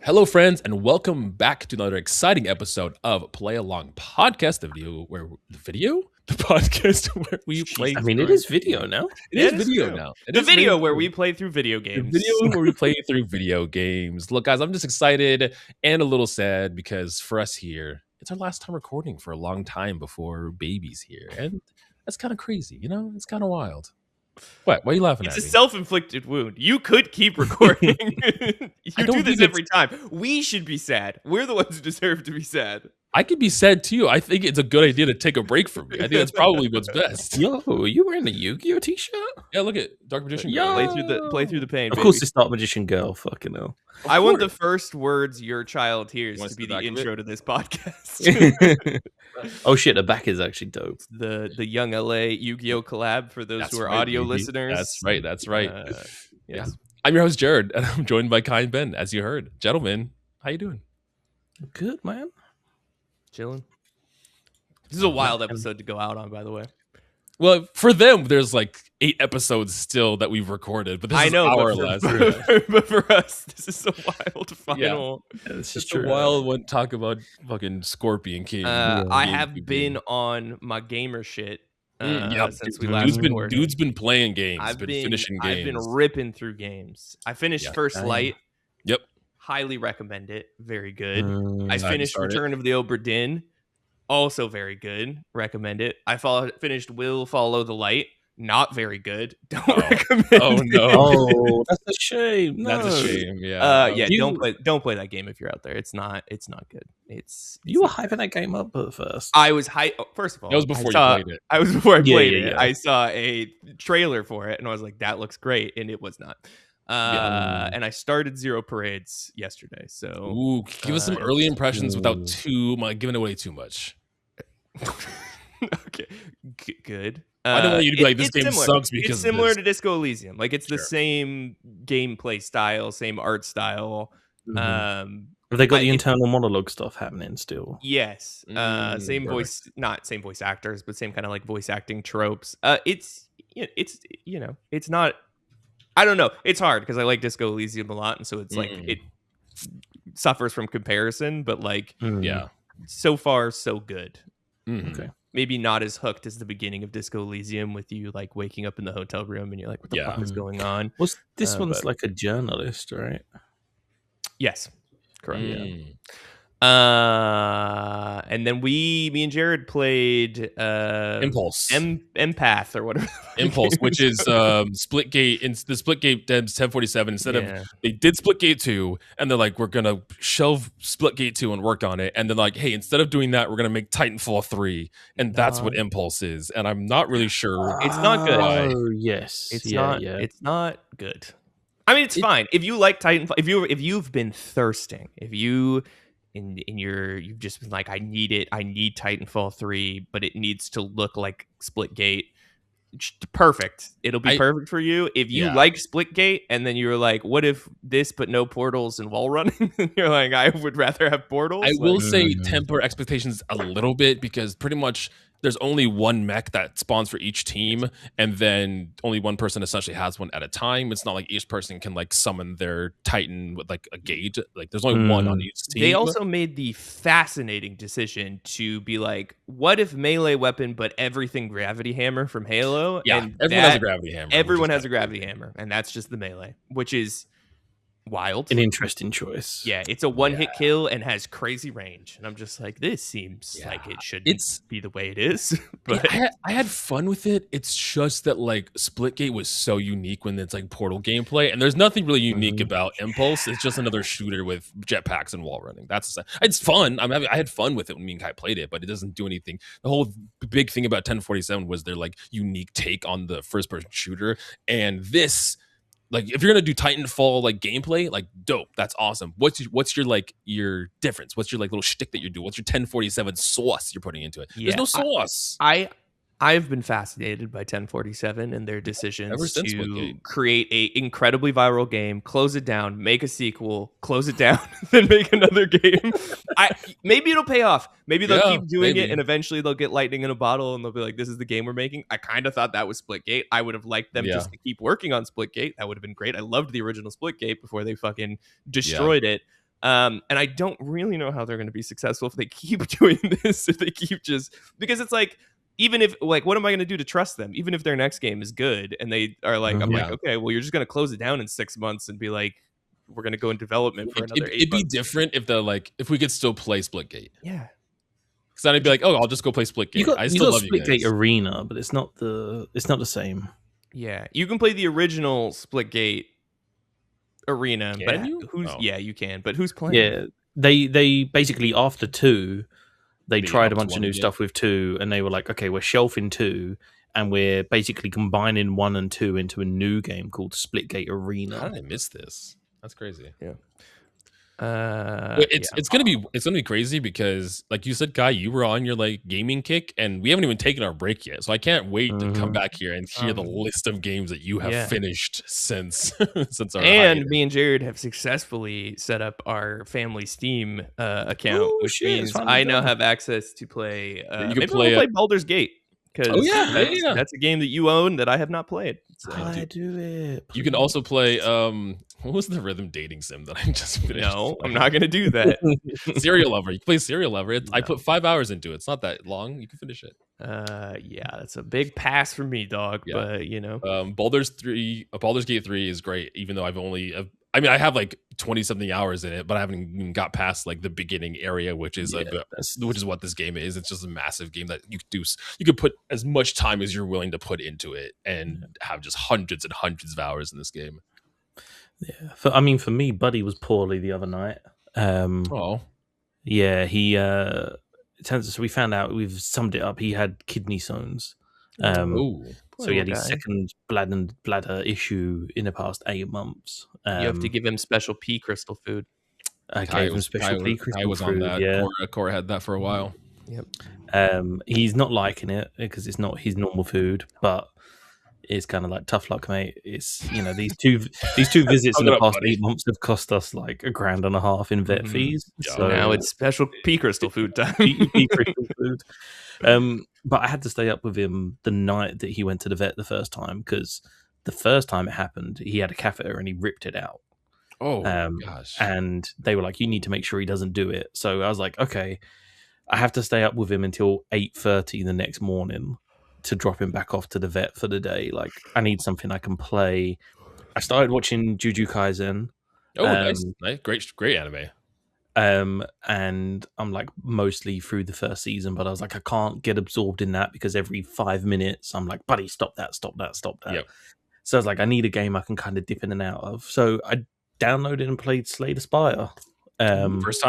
Hello, friends, and welcome back to another exciting episode of Play Along Podcast, the podcast where we play. I mean, it is video now. It is video now. The video where we play through video games. The video where we play through video games. Look, guys, I'm just excited and a little sad because for us here, it's our last time recording for a long time before baby's here, and that's kind of crazy. You know, it's kind of wild. What? Why are you laughing at me? It's a self-inflicted wound. You could keep recording. You do this every time. We should be sad. We're the ones who deserve to be sad. I could be sad too. I think it's a good idea to take a break from me. I think that's probably what's best. Yo, you wearing a Yu-Gi-Oh t-shirt? Yeah, look at Dark Magician Girl. Girl. Play through the pain. Of course, it's Dark Magician Girl. Fucking hell. I want the first words your child hears to be the intro to this podcast. Oh shit, the back is actually dope. The Young LA Yu-Gi-Oh collab for those who are audio listeners. That's right. Yes. Yeah. I'm your host Jared, and I'm joined by Kai and Ben, as you heard. Gentlemen, how you doing? Good, man. Chilling. This is a wild episode to go out on, by the way. Well, for them, there's like 8 episodes still that we've recorded, but this is our last. But for us, this is a wild final. Yeah, this is just true. a wild one. Talk about fucking Scorpion King. I have been on my gamer shit since we last recorded. Dude's been playing games. I've been finishing games. I've been ripping through games. I finished First Light. Yep. Highly recommend it. Very good. I finished Return of the Obra Dinn. Also very good. Recommend it. I finished Will Follow the Light. Not very good. Don't recommend it. Oh no. Oh, that's a shame. No. That's a shame. Yeah. Don't play that game if you're out there. It's not good. You were hyping that game up at first. I was first of all, that was before you played it. I was before I played it. Yeah. I saw a trailer for it and I was like, that looks great, and it was not. And I started Zero Parades yesterday. So give us some early impressions without giving away too much. Okay, good. I don't want you to be like, this game similar. sucks because it's similar to Disco Elysium. Like, it's the same gameplay style, same art style. Have they got the internal monologue stuff happening still? Yes. Same voice, not same voice actors, but same kind of like voice acting tropes. It's not. I don't know. It's hard because I like Disco Elysium a lot, and so it's like it suffers from comparison. But like, so far so good. Okay. Maybe not as hooked as the beginning of Disco Elysium with you like waking up in the hotel room and you're like, what the fuck is going on? Well, this one's like a journalist, right? Yes. Correct. And then me and Jared played Impulse, Empath or whatever. Impulse, which is Splitgate. In the Splitgate devs 1047. Instead of they did Splitgate 2, and they're like, we're gonna shelve Splitgate 2 and work on it, and then like, hey, instead of doing that, we're gonna make Titanfall 3, and that's what Impulse is. And I'm not really sure. It's not good. Oh yes, it's not. Yeah. It's not good. I mean, it's fine if you like Titanfall. If you've been thirsting, if you. You've just been like, I need Titanfall 3, but it needs to look like Splitgate. Perfect. It'll be perfect for you. If you like Splitgate and then you're like, what if this but no portals and wall running? You're like, I would rather have portals. I will say temper expectations a little bit because pretty much there's only one mech that spawns for each team, and then only one person essentially has one at a time. It's not like each person can like summon their Titan with like a gauge. Like there's only one on each team. They also made the fascinating decision to be like, what if melee weapon but everything gravity hammer from Halo? Yeah, and everyone has a gravity hammer. Everyone has a gravity hammer, and that's just the melee, which is wild. An interesting choice. Yeah, it's a one-hit kill and has crazy range. And I'm just like, this seems like it should be the way it is. But I had fun with it. It's just that like Splitgate was so unique when it's like Portal gameplay, and there's nothing really unique about Impulse. It's just another shooter with jetpacks and wall running. It's fun. I had fun with it when me and Kai played it, but it doesn't do anything. The whole big thing about 1047 was their like unique take on the first-person shooter, and this. Like, if you're gonna do Titanfall like gameplay, like dope, that's awesome. What's your like your difference? What's your like little shtick that you do? What's your 1047 sauce you're putting into it? There's no sauce. I've been fascinated by 1047 and their decisions to Splitgate. create a incredibly viral game, close it down, make a sequel, close it down, then make another game. Maybe it'll pay off. Maybe they'll keep doing it, and eventually they'll get lightning in a bottle, and they'll be like, "This is the game we're making." I kind of thought that was Splitgate. I would have liked them just to keep working on Splitgate. That would have been great. I loved the original Splitgate before they fucking destroyed it. And I don't really know how they're going to be successful if they keep doing this. If they keep because it's like, even if like, what am I going to do to trust them? Even if their next game is good and they are like, I'm like, okay, well, you're just going to close it down in 6 months and be like, we're going to go in development for another 8 It'd be months. different if we could still play Splitgate. Yeah. Because then I'd be like, oh, I'll just go play Splitgate. I still love Splitgate Arena, but it's not the same. Yeah, you can play the original Splitgate Arena, but you can. But who's playing? Yeah, they basically after 2, they tried a bunch of new stuff with 2, and they were like, okay, we're shelving 2, and we're basically combining 1 and 2 into a new game called Splitgate Arena. How did I miss this? That's crazy. Yeah. It's gonna be crazy because, like you said, Kai, you were on your like gaming kick, and we haven't even taken our break yet. So I can't wait to come back here and hear the list of games that you have finished since our and me and Jared have successfully set up our family Steam account, which means I now have access to play. You can play Baldur's Gate. Because that's a game that you own that I have not played. So. I do it. You can also play what was the rhythm dating sim that I just finished? No, I'm not gonna do that. Serial Lover. You can play Serial Lover. I put 5 hours into it. It's not that long. You can finish it. That's a big pass for me, dog. Yeah. But you know, Baldur's Gate 3 is great, even though I have like 20 something hours in it, but I haven't even got past like the beginning area, which is what this game is. It's just a massive game that you could do. You could put as much time as you're willing to put into it and have just hundreds and hundreds of hours in this game. Yeah. For me, Buddy was poorly the other night. Yeah, he so we found out, we've summed it up, he had kidney stones. So he had his second bladder issue in the past 8 months. You have to give him special pea crystal food. I gave him special pea crystal food. I was on that. Yeah. Cora had that for a while. Yep. He's not liking it because it's not his normal food, but it's kind of like tough luck, mate. It's these two visits in the past 8 months have cost us like $1,500 in vet fees. So now it's special pea crystal food time. Pea crystal food. But I had to stay up with him the night that he went to the vet the first time, because the first time it happened, he had a catheter and he ripped it out. Oh, gosh. And they were like, you need to make sure he doesn't do it. So I was like, okay, I have to stay up with him until 8:30 the next morning to drop him back off to the vet for the day. Like, I need something I can play. I started watching Jujutsu Kaisen. Oh, nice. Great anime. And I'm like mostly through the first season, but I was like, I can't get absorbed in that because every 5 minutes I'm like, buddy, stop that. Yep. So I was like, I need a game I can kind of dip in and out of. So I downloaded and played Slay the Spire. First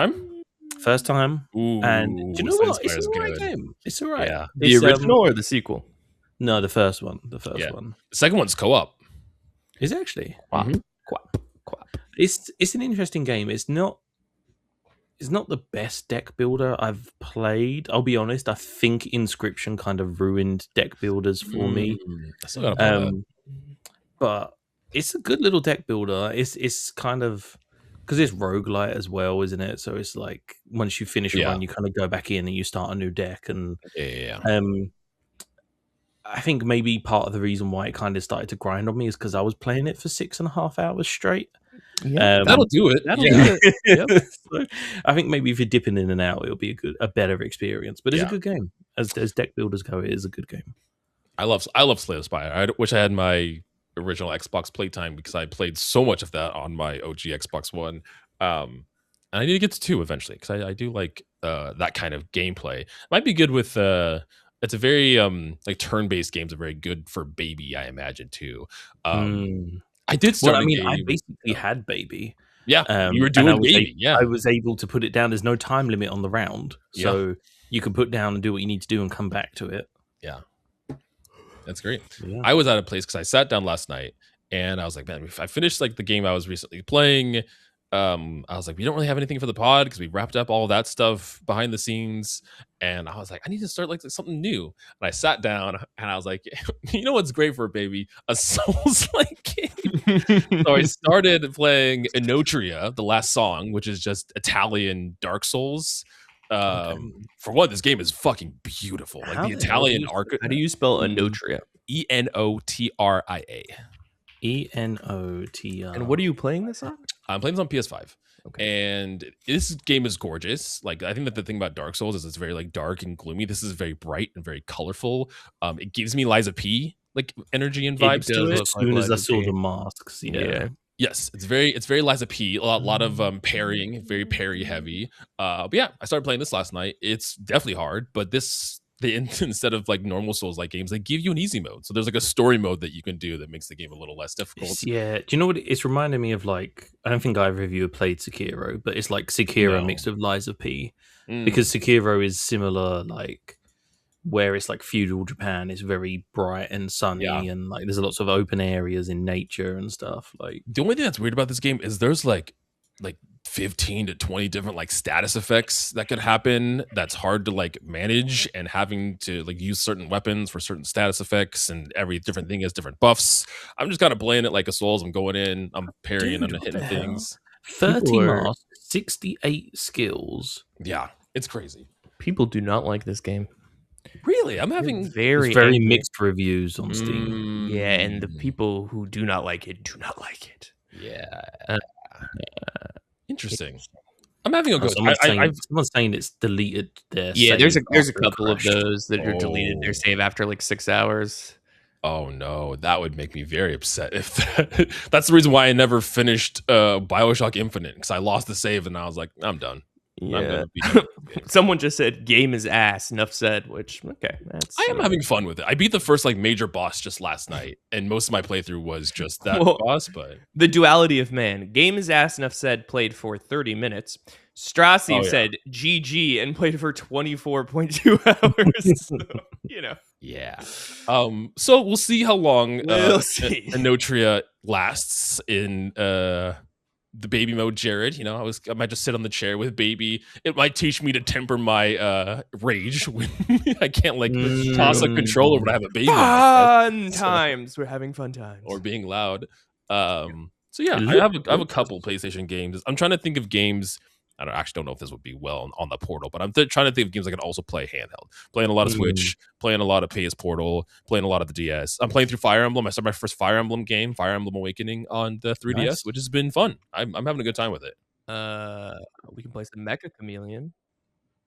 time. Ooh, and do you know what? It's an alright game. It's alright. Yeah. The original or the sequel? No, the first one. The second one's co-op. Is it actually? Quap. It's an interesting game. It's not the best deck builder I've played. I'll be honest. I think Inscription kind of ruined deck builders for me. But it's a good little deck builder. It's kind of, because it's roguelite as well, isn't it? So it's like once you finish a run, you kind of go back in and you start a new deck. And I think maybe part of the reason why it kind of started to grind on me is because I was playing it for 6.5 hours straight. Yeah, that'll do it. Yep. So I think maybe if you're dipping in and out, it'll be a better experience. But it's a good game. As deck builders go, it is a good game. I love Slay the Spire. I wish I had my original Xbox playtime because I played so much of that on my OG Xbox One. And I need to get to 2 eventually because I do like that kind of gameplay. Might be good with it's a very like turn-based games are very good for Baby, I imagine too. I did start. Well, I basically had Baby. Yeah, you were doing Baby. I was able to put it down. There's no time limit on the round, so you can put down and do what you need to do and come back to it. Yeah, that's great. Yeah. I was at a place because I sat down last night and I was like, man, if I finished like the game I was recently playing, I was like, we don't really have anything for the pod because we wrapped up all that stuff behind the scenes. And I was like, I need to start like something new. And I sat down and I was like, you know what's great for a Baby? A Souls-like game. So I started playing Inotria, the last song, which is just Italian Dark Souls. For one, this game is fucking beautiful. Like the Italian art. How do you spell Inotria? Enotria. ENOTR. And what are you playing this on? I'm playing this on PS5. Okay. And this game is gorgeous. Like, I think that the thing about Dark Souls is it's very like dark and gloomy. This is very bright and very colorful. It gives me Liza P like energy and vibes to it. As soon as I saw the masks, yeah. Yes, it's very Liza P. A lot of parrying, very parry heavy. But yeah, I started playing this last night. It's definitely hard, but instead of like normal Souls-like games, they give you an easy mode. So there's like a story mode that you can do that makes the game a little less difficult. Yeah. Do you know what? It's reminding me of like, I don't think either of you have played Sekiro, but it's like Sekiro mixed with Liza P. Because Sekiro is similar, like where it's like feudal Japan is very bright and sunny and like there's lots of open areas in nature and stuff. Like the only thing that's weird about this game is there's like 15 to 20 different like status effects that could happen that's hard to like manage, and having to like use certain weapons for certain status effects, and every different thing has different buffs. I'm just kind of playing it like a Souls. I'm going in, I'm parrying, I'm hitting things. 30 masks, 68 skills. Yeah, it's crazy. People do not like this game. Really? I'm having very mixed reviews on Steam. Yeah, and the people who do not like it do not like it. Yeah. Interesting. I'm having a good. Someone's saying it's deleted their. Yeah, there's a couple of those that are deleted their save after like 6 hours. Oh no, that would make me very upset. If that's the reason why I never finished BioShock Infinite, because I lost the save and I was like, I'm done. Yeah. Someone just said game is ass. Enough said. Which I am having fun with it. I beat the first like major boss just last night, and most of my playthrough was just that boss. But the duality of man, game is ass. Enough said. Played for 30 minutes. Strassi said GG and played for 24.2 hours. So, Yeah. So we'll see how long Enotria lasts in the baby mode, Jared. I might just sit on the chair with baby. It might teach me to temper my rage when I can't like toss a controller when I have a baby. Fun times. We're having fun times. Or being loud. So yeah, I have a couple PlayStation games. I'm trying to think of games. I don't know if this would be well on the Portal, but I'm trying to think of games I can also play handheld. Playing a lot of Switch, playing a lot of PS Portal, playing a lot of the DS. I'm playing through Fire Emblem. I started my first Fire Emblem game, Fire Emblem Awakening, on the 3DS, which has been fun. I'm having a good time with it. We can play some Mecha Chameleon.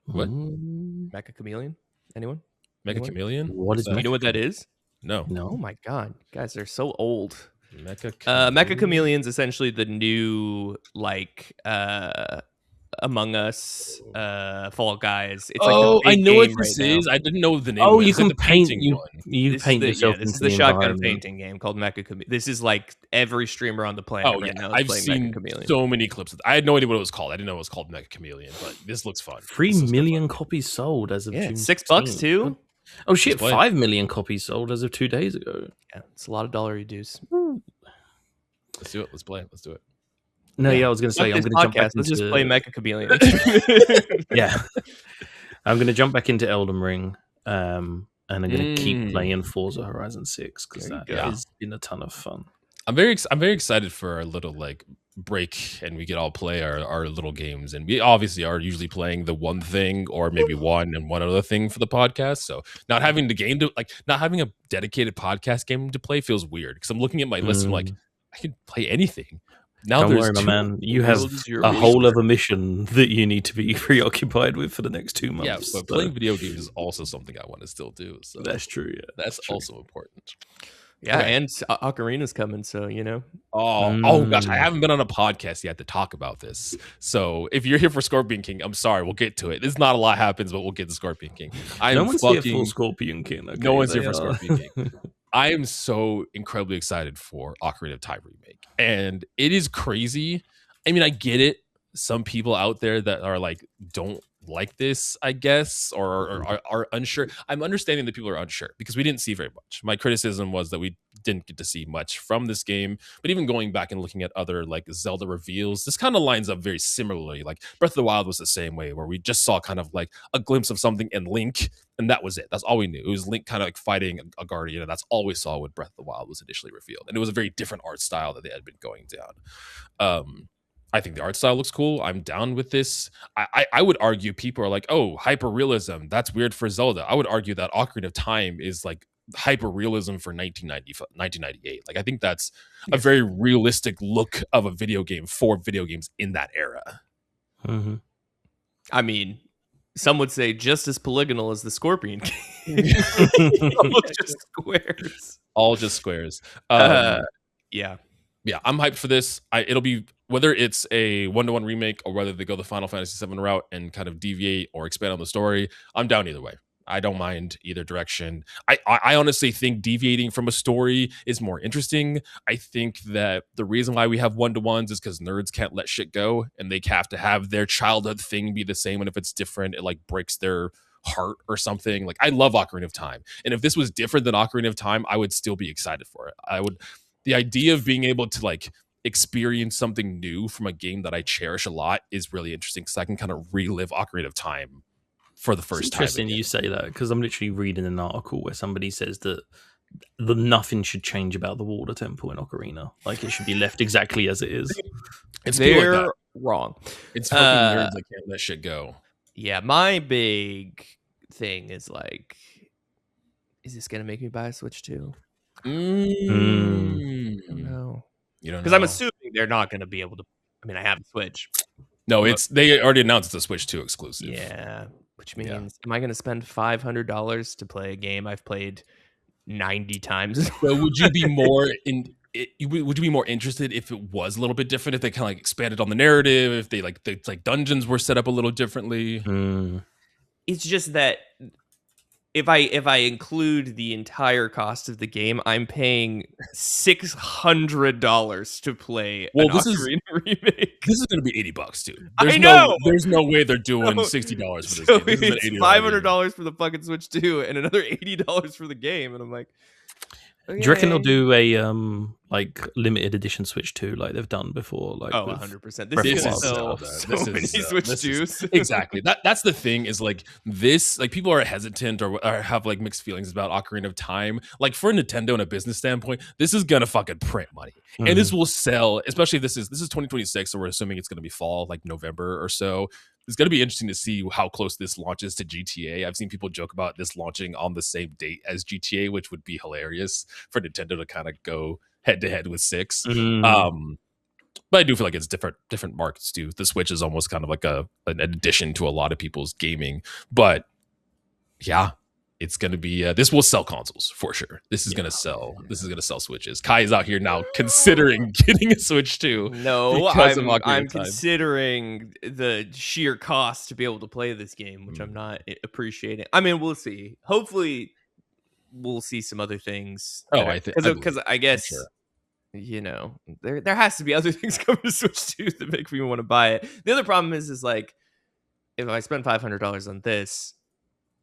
What? Mecha Chameleon? Anyone? Mecha Chameleon? What is that? You know what that is? No. Oh my god, guys, they're so old. Mecha Chameleon's essentially the new like Among Us, Fall Guys. It's I know what this is. I didn't know the name. Oh, you can paint. You paint yourself. This is the shotgun painting game called Mecha Chameleon. This is like every streamer on the planet now. I've seen so many clips. I had no idea what it was called. I didn't know it was called Mecha Chameleon, but this looks fun. 3 million copies sold as of June. $6 too. Oh shit! 5 million copies sold as of 2 days ago. Yeah, it's a lot of dollar dues. Let's do it. Let's play. Let's do it. No, I was going to say I'm going to jump back into. Let's just play Mecha Chameleon. Yeah, I'm going to jump back into Elden Ring, and I'm going to keep playing Forza Horizon 6 because that has been a ton of fun. I'm very excited for our little like break, and we can all play our little games. And we obviously are usually playing the one thing or maybe one other thing for the podcast. So not having not having a dedicated podcast game to play feels weird, because I'm looking at my list and I'm like, I can play anything. Now don't worry, my man. You have a whole other mission that you need to be preoccupied with for the next 2 months. Yeah, but playing video games is also something I want to still do. So that's true. Yeah, that's also important. Yeah, and Ocarina's coming, so Oh gosh, I haven't been on a podcast yet to talk about this. So if you're here for Scorpion King, I'm sorry, we'll get to it. There's not a lot happens, but we'll get to Scorpion King. No one's here for Scorpion King. Okay, no one's here for Scorpion King. I am so incredibly excited for Ocarina of Time remake, and it is crazy. I mean, I get it. Some people out there that are like, don't like this, I guess, or are unsure. I'm understanding that people are unsure because we didn't see very much. My criticism was that we didn't get to see much from this game, but even going back and looking at other like Zelda reveals, this kind of lines up very similarly. Like Breath of the Wild was the same way, where we just saw kind of like a glimpse of something in Link, and that was it. That's all we knew. It was Link kind of like fighting a guardian, and that's all we saw when Breath of the Wild was initially revealed. And it was a very different art style that they had been going down. I think the art style looks cool. I'm down with this. I would argue people are like, oh, hyper realism, that's weird for Zelda. I would argue that Ocarina of Time is like hyper realism for 1998. Like I think that's a very realistic look of a video game for video games in that era. Mm-hmm. I mean, some would say just as polygonal as the Scorpion game. All just squares. Yeah, I'm hyped for this. It'll be, whether it's a 1-to-1 remake or whether they go the Final Fantasy VII route and kind of deviate or expand on the story, I'm down either way. I don't mind either direction. I honestly think deviating from a story is more interesting. I think that the reason why we have 1-to-1s is because nerds can't let shit go, and they have to have their childhood thing be the same. And if it's different, it like breaks their heart or something. Like I love Ocarina of Time, and if this was different than Ocarina of Time, I would still be excited for it. The idea of being able to like experience something new from a game that I cherish a lot is really interesting, because I can kind of relive Ocarina of Time for the first time. Interesting you say that, because I'm literally reading an article where somebody says that nothing should change about the Water Temple in Ocarina. Like it should be left exactly as it is. They're like wrong. It's fucking nerds that can't let shit go. Yeah, my big thing is like, is this gonna make me buy a Switch 2? I don't know. You don't know, because I'm assuming they're not gonna be able to. I mean, I have a Switch. No, they already announced it's a Switch 2 exclusive. Yeah. Which means, am I going to spend $500 to play a game I've played 90 times? So would you be more would you be more interested if it was a little bit different? If they kind of like expanded on the narrative? If they like dungeons were set up a little differently? It's just that if I include the entire cost of the game, I'm paying $600 to play an Ocarina remake. This is going to be $80, dude. I know. There's no way they're doing $60 for this game. This it's $500 for the fucking Switch 2 and another $80 for the game, and I'm like, okay. Do you reckon they'll do a like limited edition Switch 2 like they've done before? Like 100%. This is going to sell so many Switch 2s. Exactly. That's the thing, is like this, like people are hesitant or have like mixed feelings about Ocarina of Time. Like for Nintendo in a business standpoint, this is gonna fucking print money, and this will sell. Especially if this is 2026, so we're assuming it's gonna be fall, like November or so. It's going to be interesting to see how close this launches to GTA. I've seen people joke about this launching on the same date as GTA, which would be hilarious for Nintendo to kind of go head to head with 6. But I do feel like it's different markets too. The Switch is almost kind of like an addition to a lot of people's gaming. But yeah, it's going to be this will sell consoles for sure. This is going to sell. This is going to sell Switches. Kai is out here now considering getting a Switch too. No, I'm considering the sheer cost to be able to play this game, which I'm not appreciating. I mean, we'll see. Hopefully, we'll see some other things. Because I guess you know there has to be other things coming to Switch 2 that make me want to buy it. The other problem is like if I spend $500 on this,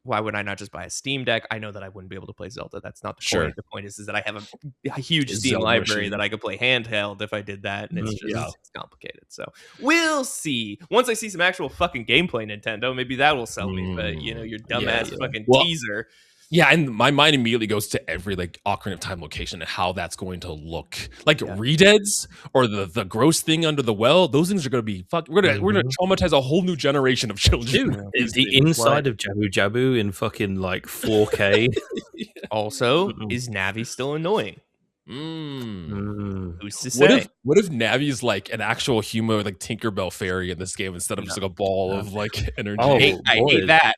why would I not just buy a Steam Deck? I know that I wouldn't be able to play Zelda. That's not the point. The point is that I have a huge Steam Zelda library machine that I could play handheld if I did that, and it's just it's complicated. So we'll see. Once I see some actual fucking gameplay, Nintendo, maybe that will sell me. But you know, your dumbass fucking teaser. Yeah, and my mind immediately goes to every like Ocarina of Time location and how that's going to look. Like Redeads or the gross thing under the well. Those things are going to be We're gonna traumatize a whole new generation of children. Dude, is the inside of Jabu Jabu in fucking like 4K? Also, is Navi still annoying? Who's to say? What if Navi's like an actual human, like Tinkerbell fairy in this game instead of just like a ball of like energy? I hate that.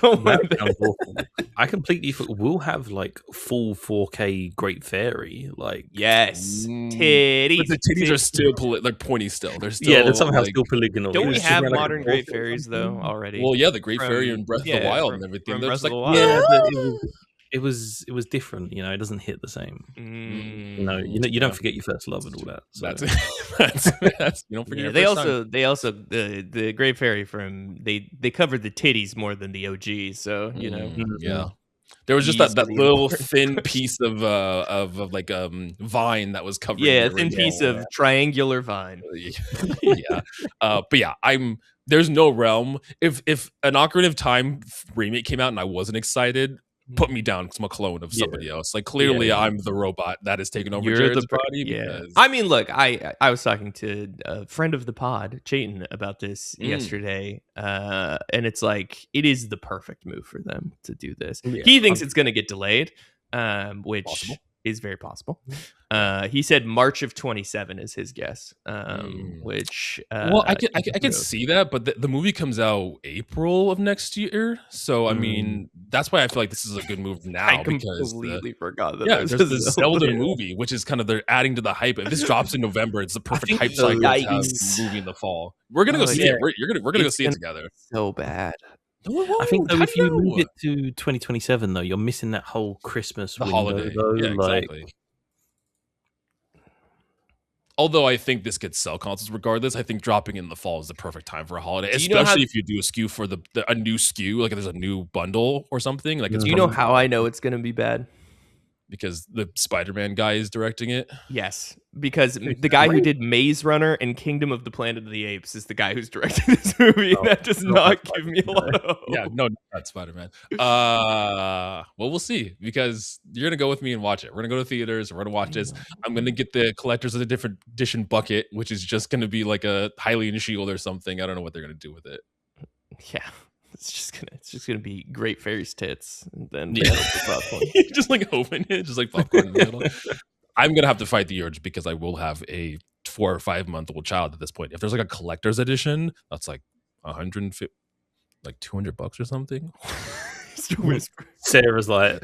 Don't mind that. I completely. We'll have like full 4K Great Fairy. Like titties. But the titties are still like pointy still. They're still they're somehow like, still polygonal. Don't we have modern Great Fairies though already? Well, yeah, the Great Fairy in Breath of the Wild and everything. They're just like it was different, you know. It doesn't hit the same. You don't forget your first love and all that. So. That's you don't forget. They also the Great Fairy from they covered the titties more than the OG. So you know, there was just that little thin piece of like vine that was covered. Yeah, a thin piece of triangular vine. But yeah, there's no realm. If an Ocarina of Time remake came out and I wasn't excited, put me down because I'm a clone of somebody else. Like clearly I'm the robot that is taking over Jared's body. Because... I mean, look, I was talking to a friend of the pod, Chayton, about this yesterday, and it's like it is the perfect move for them to do this. He thinks it's going to get delayed, which Possible. is very possible. He said March of 27 is his guess, which well, I could see that, but the movie comes out April of next year, so I mean that's why I feel like this is a good move now. I completely forgot that. There's the Zelda movie, which is kind of they're adding to the hype. If this drops in November, it's the perfect hype cycle to have a movie in the fall. We're gonna go see it. We're gonna go see it together. So bad. I think though, if you move it to 2027, though, you're missing that whole Christmas holiday. Though, yeah, exactly. Although I think this could sell consoles regardless, I think dropping in the fall is the perfect time for a holiday, especially if you do a SKU for a new SKU, like if there's a new bundle or something. Like, do you know how I know it's going to be bad? Because the Spider-Man guy is directing it? Yes, because the guy who did Maze Runner and Kingdom of the Planet of the Apes is the guy who's directing this movie. And that does not give me a lot of hope. Yeah, no, not Spider-Man. Well, we'll see, because you're going to go with me and watch it. We're going to go to theaters. We're going to watch this. I'm going to get the Collector's Edition bucket, which is just going to be like a Hylian shield or something. I don't know what they're going to do with it. Yeah. It's just gonna be Great Fairy's tits, and then popcorn. Just like open it, just like popcorn in the middle. I'm gonna have to fight the urge because I will have a 4 or 5 month old child at this point. If there's like a collector's edition, that's like 150, like $200 or something. Sarah's like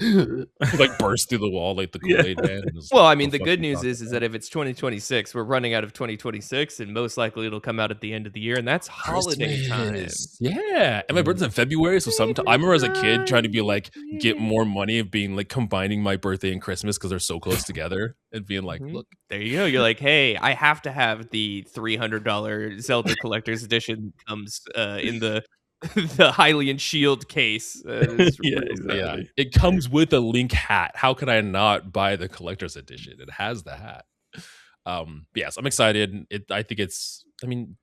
burst through the wall like the Kool-Aid man. Well, I mean, the good news is that if it's 2026, we're running out of 2026, and most likely it'll come out at the end of the year, and that's holiday time. Yeah, and my birthday's in February, so sometimes I remember as a kid trying to be like get more money of being like combining my birthday and Christmas because they're so close together, and being like, look, there you go. You're like, hey, I have to have the $300 Zelda Collector's Edition comes in the Hylian shield case. Exactly. It comes with a Link hat. How could I not buy the collector's edition? It has the hat. Yes, I'm excited. I think it's, I mean,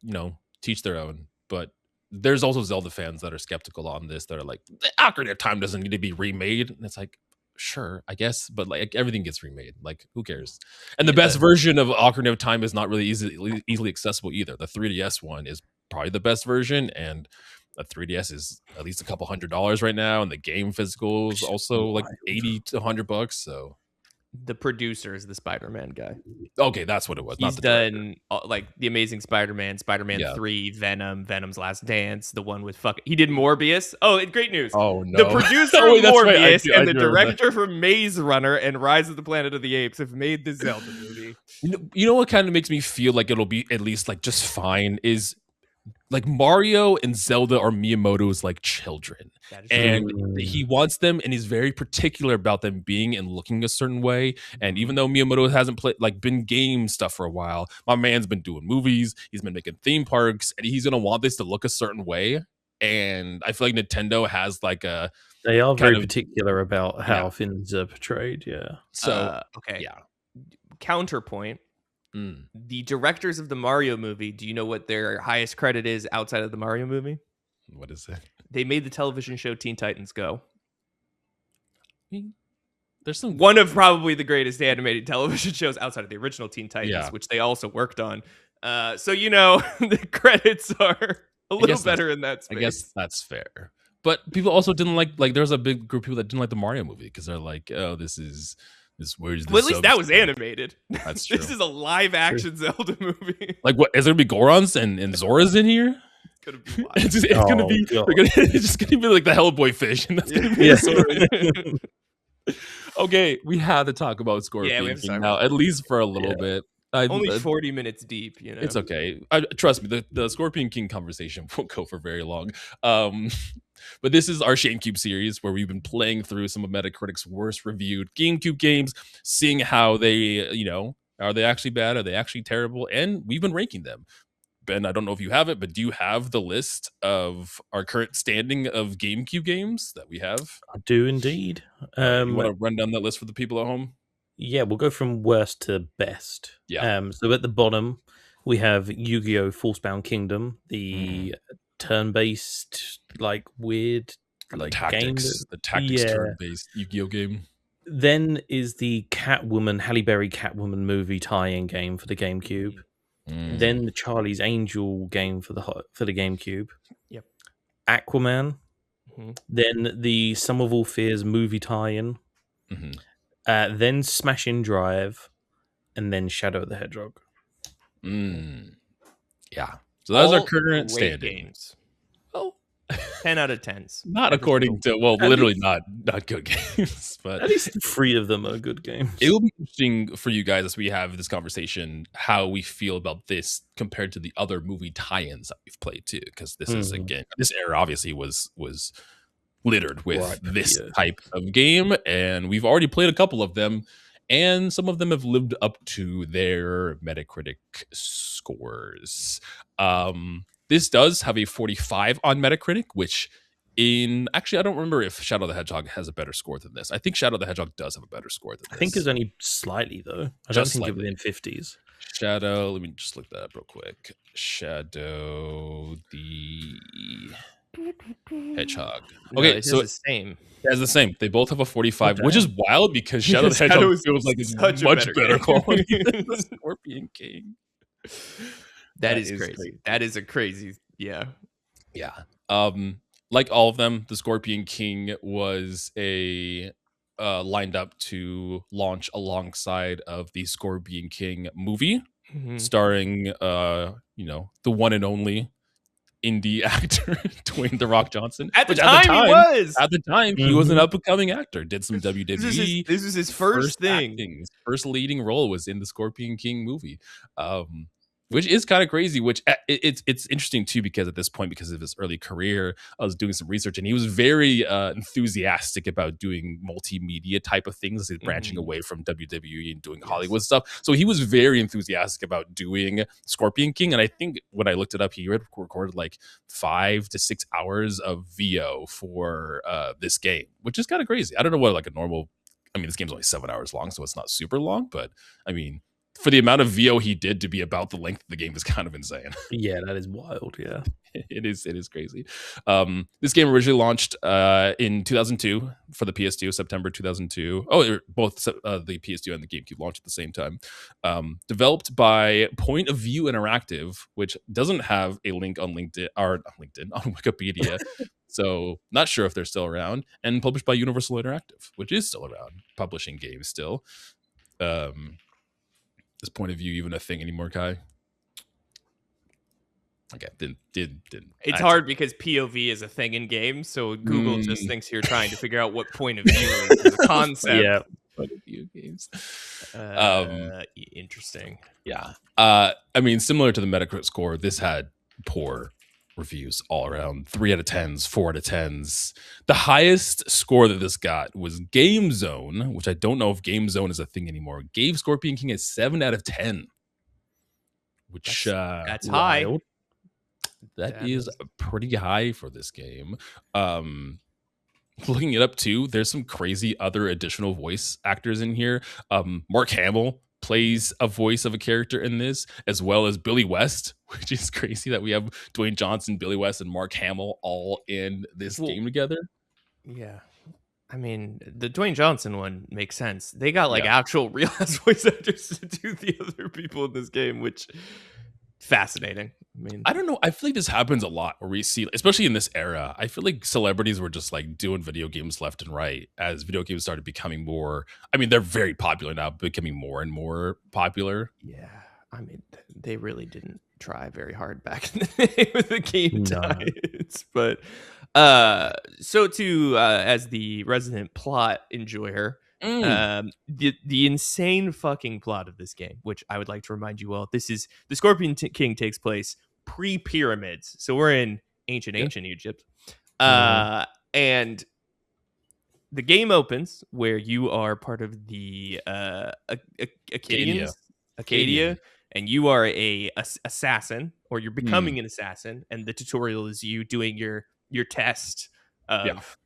teach their own, but there's also Zelda fans that are skeptical on this, that are like, the Ocarina of Time doesn't need to be remade. And it's like, sure, I guess, but like everything gets remade. Like, who cares? And the best version of Ocarina of Time is not really easily accessible either. The 3DS one is probably the best version, and a 3DS is at least a couple $100 right now, and the game physical is also like $80 to $100. So the producer is the Spider-Man guy. Okay, that's what it was. He's done like the Amazing Spider-Man, Spider-Man 3, Venom, Venom's Last Dance, the one with he did Morbius. Oh, great news! Oh no, the producer of Morbius and the director for Maze Runner and Rise of the Planet of the Apes have made the Zelda movie. You know what kind of makes me feel like it'll be at least like just fine is, like, Mario and Zelda are Miyamoto's like children, and he wants them, and he's very particular about them being and looking a certain way. And even though Miyamoto hasn't been game stuff for a while, my man's been doing movies, he's been making theme parks, and he's gonna want this to look a certain way. And I feel like Nintendo has like they are very particular about how things are portrayed. Yeah. So Counterpoint. The directors of the Mario movie, do you know what their highest credit is outside of the Mario movie? What is it? They made the television show Teen Titans Go. There's one of probably the greatest animated television shows outside of the original Teen Titans, which they also worked on. So the credits are a little better in that space. I guess that's fair. But people also didn't like there's a big group of people that didn't like the Mario movie because they're like, oh, this is... Well, at least that was animated. That's true. This is a live action Zelda movie. Like, what is there gonna be Gorons and Zoras in here? It's gonna be wild. It's just gonna be like the Hellboy fish, and that's gonna be the story. Okay, we had to talk about Scorpion King now, at least for a little bit. Only 40 minutes deep, It's okay. Trust me, the Scorpion King conversation won't go for very long. But this is our ShameCube series where we've been playing through some of Metacritic's worst reviewed GameCube games, seeing how they, are they actually bad? Are they actually terrible? And we've been ranking them. Ben, I don't know if you have it, but do you have the list of our current standing of GameCube games that we have? I do indeed. You want to run down that list for the people at home? Yeah, we'll go from worst to best. Yeah. So at the bottom, we have Yu-Gi-Oh! Forcebound Kingdom, the turn-based, like, weird like game. The tactics turn-based Yu-Gi-Oh! Game. Then is the Halle Berry Catwoman movie tie-in game for the GameCube. Then the Charlie's Angel game for the GameCube. Yep. Aquaman. Then the Sum of All Fears movie tie-in. then Smash in Drive, and then Shadow the Hedgehog. Yeah. So those are current standing games. Oh, 10 out of 10s. Not according to, well, literally not good games, but at least 3 of them are good games. It will be interesting for you guys as we have this conversation how we feel about this compared to the other movie tie-ins that we've played too, because this is again, this era obviously was littered with this type of game, and we've already played a couple of them, and some of them have lived up to their Metacritic scores. This does have a 45 on Metacritic, which actually I don't remember if Shadow the Hedgehog has a better score than this. I think Shadow the Hedgehog does have a better score than this. I think it's only slightly though. I don't think it's within 50s. Shadow, let me just look that up real quick. Shadow the Hedgehog. Okay, so it's the same. It's the same. They both have a 45, which is wild because Shadow the Hedgehog feels like it's much better quality than the Scorpion King. That is crazy. That is a crazy, yeah. Like all of them, the Scorpion King was lined up to launch alongside of the Scorpion King movie, starring the one and only indie actor Dwayne "The Rock" Johnson. At the time, he was an up and coming actor. Did some WWE. This was his first thing. His first leading role was in the Scorpion King movie. Which is kind of crazy, which it's interesting too, because at this point, because of his early career, I was doing some research and he was very enthusiastic about doing multimedia type of things. He's branching away from WWE and doing Hollywood stuff. So he was very enthusiastic about doing Scorpion King. And I think when I looked it up, he recorded like 5 to 6 hours of VO for this game, which is kind of crazy. I don't know what like a normal, this game's only 7 hours long, so it's not super long, but for the amount of VO he did to be about the length of the game is kind of insane. Yeah, that is wild. Yeah, it is crazy. This game originally launched in 2002 for the PS2, September 2002. Both the PS2 and the GameCube launched at the same time. Developed by Point of View Interactive, which doesn't have a link on LinkedIn or on Wikipedia. So not sure if they're still around. And published by Universal Interactive, which is still around, publishing games still. Is Point of View even a thing anymore, Kai? Okay, didn't. It's hard because POV is a thing in games, so Google just thinks you're trying to figure out what point of view is a concept. Yeah, point of view games. Interesting. Yeah. Similar to the Metacritic score, this had poor reviews all around. 3 out of 10s, 4 out of 10s. The highest score that this got was Game Zone, which I don't know if Game Zone is a thing anymore. Gave Scorpion King a 7 out of 10, which that's high. That is pretty high for this game. Looking it up too, there's some crazy other additional voice actors in here. Mark Hamill plays a voice of a character in this, as well as Billy West, which is crazy that we have Dwayne Johnson, Billy West, and Mark Hamill all in this game together. Yeah. The Dwayne Johnson one makes sense. They got actual real ass voice actors to do the other people in this game, which fascinating. I don't know. I feel like this happens a lot where we see, especially in this era, I feel like celebrities were just like doing video games left and right as video games started becoming more. They're very popular now, becoming more and more popular. Yeah. They really didn't try very hard back in the day with the game ties. But so too, as the resident plot enjoyer, the insane fucking plot of this game, which I would like to remind you all, this is the Scorpion King takes place pre-pyramids, so we're in ancient Egypt, and the game opens where you are part of the Acadia, and you are a assassin, or you're becoming an assassin, and the tutorial is you doing your test of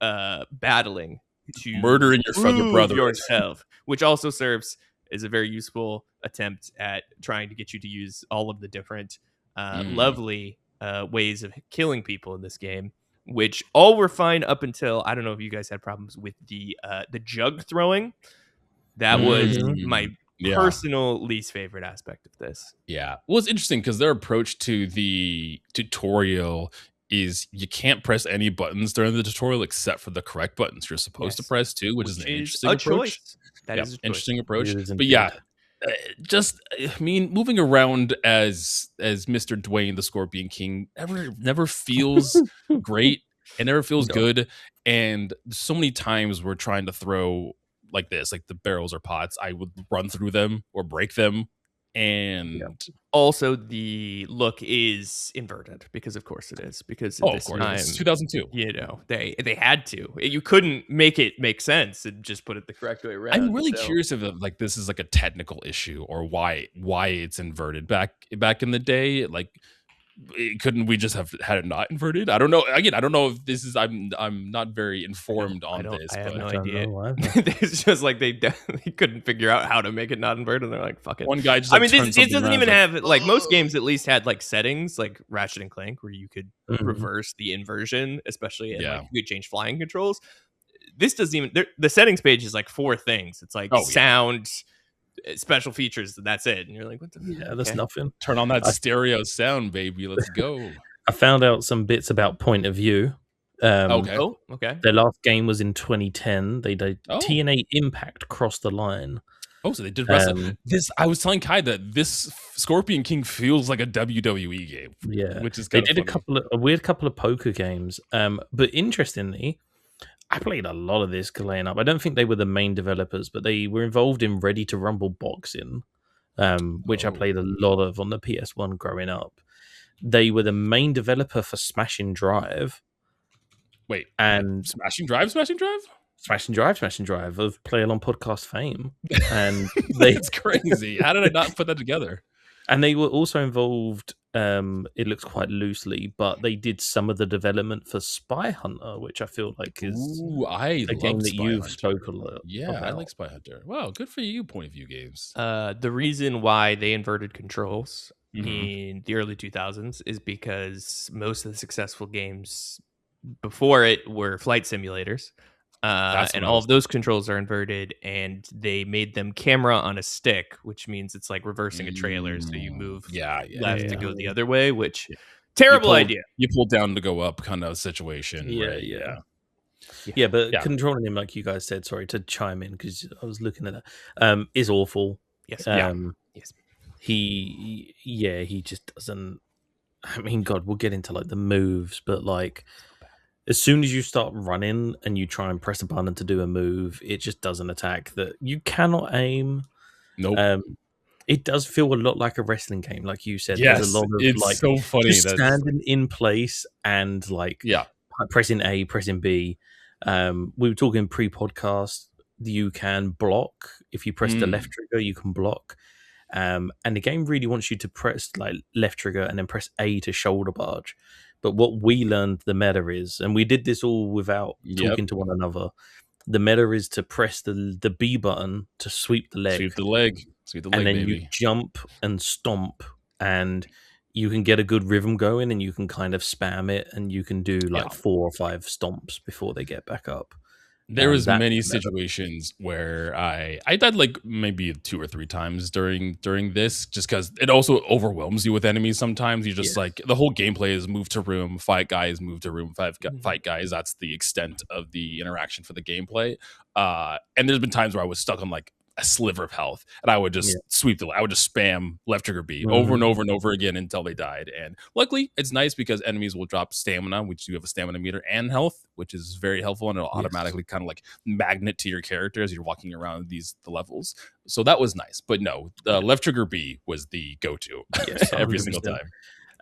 battling to murdering your fellow brother yourself, which also serves as a very useful attempt at trying to get you to use all of the different lovely ways of killing people in this game, which all were fine up until, I don't know if you guys had problems with the jug throwing. That was my personal least favorite aspect of this. Yeah. Well, it's interesting because their approach to the tutorial is you can't press any buttons during the tutorial except for the correct buttons you're supposed to press too, which is an interesting approach. Choice. That is a choice. Interesting approach. It is But indeed. yeah, I mean, moving around as Mr. Dwayne the Scorpion King never feels great. It never feels No. good. And so many times we're trying to throw like this, like the barrels or pots, I would run through them or break them. And also the look is inverted because of course it is, because at this time it's 2002. you know they had to, you couldn't make it make sense and just put it the correct way around. I'm really curious if like this is like a technical issue or why it's inverted back in the day. Like, couldn't we just have had it not inverted? I don't know. Again, I don't know if this is. I'm not very informed on this. I have no I don't idea. know It's just like they definitely couldn't figure out how to make it not inverted. They're like, fuck it. One guy just. I Like, mean, it doesn't even have like most "Ugh." games. At least had like settings like Ratchet and Clank where you could Mhm. reverse the inversion, especially and Yeah. like you could change flying controls. This doesn't even. The settings page is like 4 things. It's like Oh, yeah. sound, special features, and that's it. And you're like, what the? Yeah, that's okay. nothing. Turn on that stereo sound, baby. Let's go. I found out some bits about point of view. Okay. Oh, okay. Their last game was in 2010. They did Oh. TNA Impact crossed the line. Oh, so they did wrestling. I was telling Kai that this Scorpion King feels like a WWE game. Yeah, which is they kind did of a weird couple of poker games. But interestingly, I played a lot of this growing up. I don't think they were the main developers, but they were involved in Ready to Rumble boxing, which I played a lot of on the PS1 growing up. They were the main developer for Smashing Drive. Wait, and Smashing Drive of Play Along Podcast fame, and it's crazy. How did I not put that together? And they were also involved. It looks quite loosely, but they did some of the development for Spy Hunter, which I feel like is a game that you've spoken a lot. Yeah, about. I like Spy Hunter. Wow, good for you, Point of View Games. The reason why they inverted controls in the early 2000s is because most of the successful games before it were flight simulators. And all of those controls are inverted, and they made them camera on a stick, which means it's like reversing a trailer. So you move left to go the other way, which terrible idea. You pull down to go up kind of situation. Yeah, but controlling him, like you guys said, sorry to chime in because I was looking at that, is awful. Yes. Yes. He just doesn't. I mean, God, we'll get into like the moves, but like as soon as you start running and you try and press a button to do a move, it just doesn't attack. That you cannot aim. Nope. It does feel a lot like a wrestling game, like you said. Yes, there's a lot of it's like so funny just standing in place and like pressing A, pressing B. We were talking pre-podcast. You can block if you press the left trigger. You can block. And the game really wants you to press like left trigger and then press A to shoulder barge. But what we learned the meta is, and we did this all without talking to one another, the meta is to press the B button to sweep the leg. Sweep the leg, and then baby. you jump and stomp, and you can get a good rhythm going, and you can kind of spam it, and you can do like 4 or 5 stomps before they get back up. There was many situations where I died like maybe 2 or 3 times during this, just because it also overwhelms you with enemies. Sometimes you just like the whole gameplay is move to room, fight guys, move to room, fight guys. That's the extent of the interaction for the gameplay. And there's been times where I was stuck on like a sliver of health, and I would just I would just spam left trigger B over and over and over again until they died. And luckily, it's nice because enemies will drop stamina, which you have a stamina meter, and health, which is very helpful, and it'll automatically kind of like magnet to your character as you're walking around the levels. So that was nice. But no, left trigger B was the go-to every single time.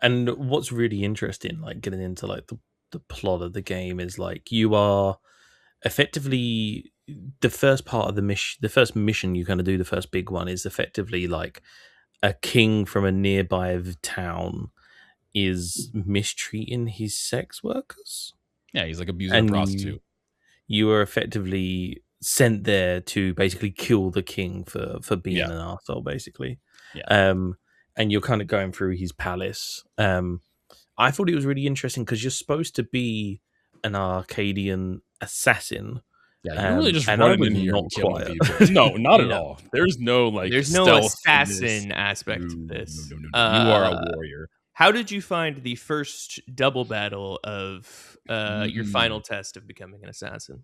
And what's really interesting, like getting into like the plot of the game, is like you are effectively the first part of the first mission you kind of do, the first big one, is effectively like a king from a nearby town is mistreating his sex workers. Yeah, he's like abusing a prostitute. You are effectively sent there to basically kill the king for being an arsehole, basically. And you're kind of going through his palace. I thought it was really interesting because you're supposed to be an Arcadian assassin. Yeah, you're really just running in here and killing people. No, not at all. There's no like assassin aspect to this. No. You are a warrior. How did you find the first double battle of your final test of becoming an assassin?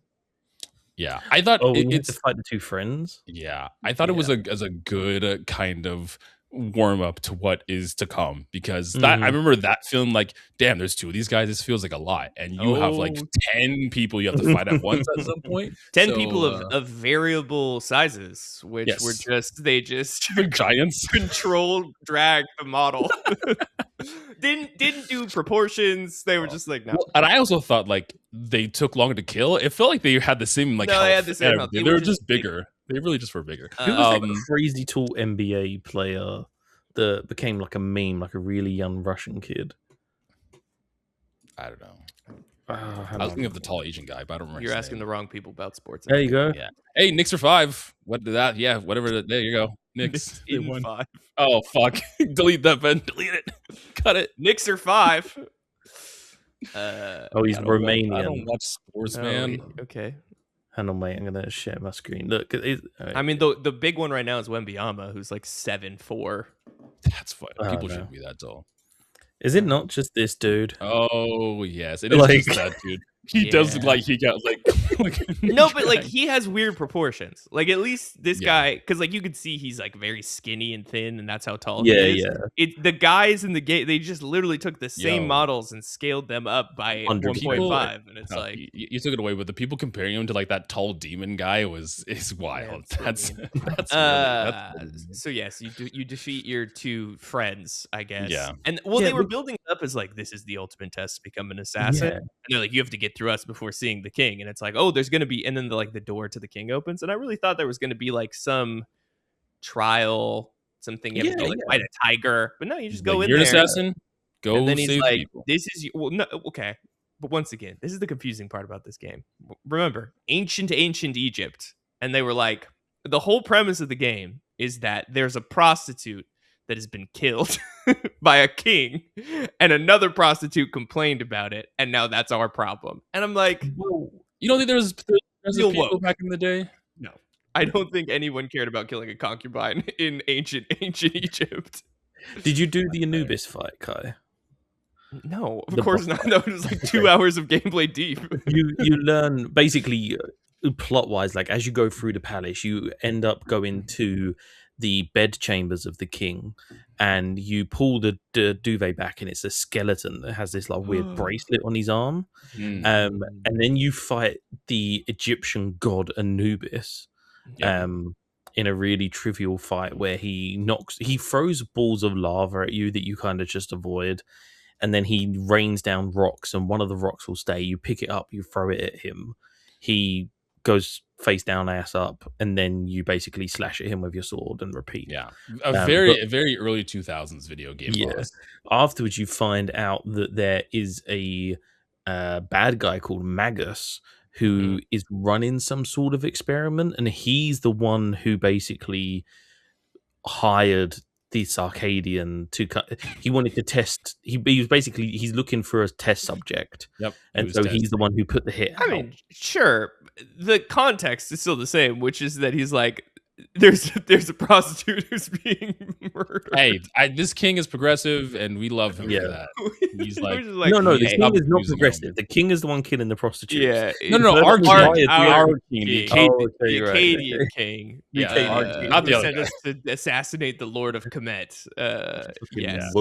Yeah, I thought you had to fight the two friends. Yeah, I thought it was a good kind of warm up to what is to come, because that I remember that film, like, damn, there's 2 of these guys. This feels like a lot, and you have like 10 people you have to fight at once at some point. 10 people of variable sizes, which were they just giants control drag the model. didn't do proportions. They were just like, no. Well, and I also thought like they took longer to kill. It felt like they had the same like. No, health. they had the same health. They were just bigger. They really just were bigger. Who was that crazy tall NBA player that became like a meme, like a really young Russian kid? I don't know. I was thinking of the tall Asian guy, but I don't remember. You're asking the wrong people about sports. There you go. Yeah. Hey, Knicks are 5. What did that? Yeah, whatever. There you go. Knicks in 5. Oh fuck! Delete that, Ben. Delete it. Cut it. Knicks are 5. He's Romanian. I don't watch sports, man. Okay. Hang on, mate. I'm gonna share my screen. Look, right. I mean, the big one right now is Wembanyama, who's like 7'4". That's fine. People shouldn't be that tall. Is it not just this dude? Oh yes, it is just that dude. He does look like he got like no, but like he has weird proportions. Like at least this guy, because like you could see he's like very skinny and thin, and that's how tall he is. Yeah. The guys in the game, they just literally took the same models and scaled them up by 1.5, and it's like you took it away. But the people comparing him to like that tall demon guy is wild. That's so yes, you defeat your 2 friends, I guess. Yeah, and they were building it up as like this is the ultimate test to become an assassin. Yeah. And they're like, you have to get through us before seeing the king, and it's like, oh, there's gonna be, and then the door to the king opens, and I really thought there was gonna be like some trial, something you have to go, like fight a tiger, but no, you just go in you're there. You're an assassin. Go. And then he's like, people. "This is no, okay." But once again, this is the confusing part about this game. Remember, ancient Egypt, and they were like, the whole premise of the game is that there's a prostitute that has been killed by a king, and another prostitute complained about it, and now that's our problem. And I'm like, you don't think there's people back in the day? No, I don't think anyone cared about killing a concubine in ancient Egypt. Did you do the Anubis fight, Kai? No, of course not. No, it was like 2 hours of gameplay deep. You learn basically plot wise, like as you go through the palace, you end up going to the bed chambers of the king, and you pull the duvet back, and it's a skeleton that has this like weird bracelet on his arm. And then you fight the Egyptian god Anubis in a really trivial fight where he throws balls of lava at you that you kind of just avoid, and then he rains down rocks, and one of the rocks will stay. You pick it up, you throw it at him, he goes face down, ass up, and then you basically slash at him with your sword and repeat. Yeah, a very early 2000s video game. Yes. Afterwards, you find out that there is a bad guy called Magus who is running some sort of experiment, and he's the one who basically hired this Arcadian to he wanted to test. He was basically he's looking for a test subject. Yep, and so he's the one who put the hit. I mean, sure, the context is still the same, which is that he's like, there's a prostitute who's being murdered. Hey, this king is progressive, and we love him for that. He's like, no, the king is not progressive. The king is the one killing the prostitutes. Yeah, no, our king, the Acadian king. Yeah, not the other guy. Us to assassinate the Lord of Kemet. Yes,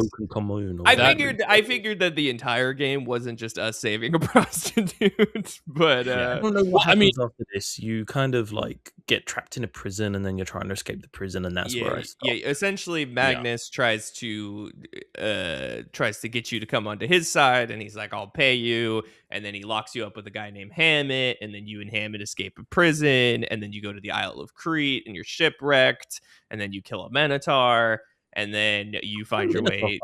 I figured that the entire game wasn't just us saving a prostitute, but I don't know what happens after this. You kind of like get trapped in a prison, and then you're trying to escape the prison, and that's where I stop. Yeah, essentially Magnus tries to get you to come onto his side, and he's like, I'll pay you, and then he locks you up with a guy named Hammett, and then you and Hammett escape a prison, and then you go to the Isle of Crete, and you're shipwrecked, and then you kill a Minotaur, and then you find your way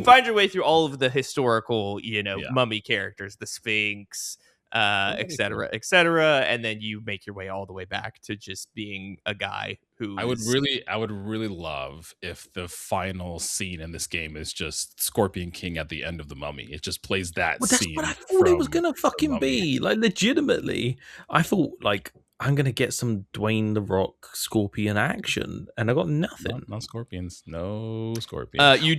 find your way through all of the historical, mummy characters, the Sphinx, et cetera, and then you make your way all the way back to just being a guy who I would really love if the final scene in this game is just Scorpion King at the end of the Mummy. It just plays that scene. That's what I thought it was gonna fucking be. Like, legitimately, I thought like I'm gonna get some Dwayne the Rock Scorpion action, and I got nothing. No scorpions. No scorpions. You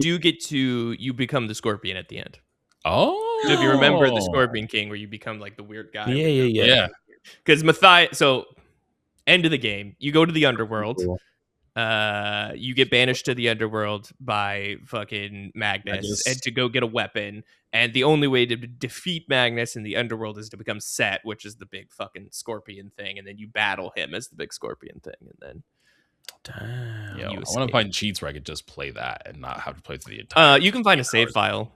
become the Scorpion at the end. Oh, so if you remember the Scorpion King, where you become like the weird guy. Yeah. Because Matthias, so end of the game, you go to the underworld. Cool. You get banished to the underworld by fucking Magnus, and to go get a weapon. And the only way to defeat Magnus in the underworld is to become Set, which is the big fucking scorpion thing, and then you battle him as the big scorpion thing, and then. Damn. I want to find cheats where I could just play that and not have to play through the entire. You can find a save file.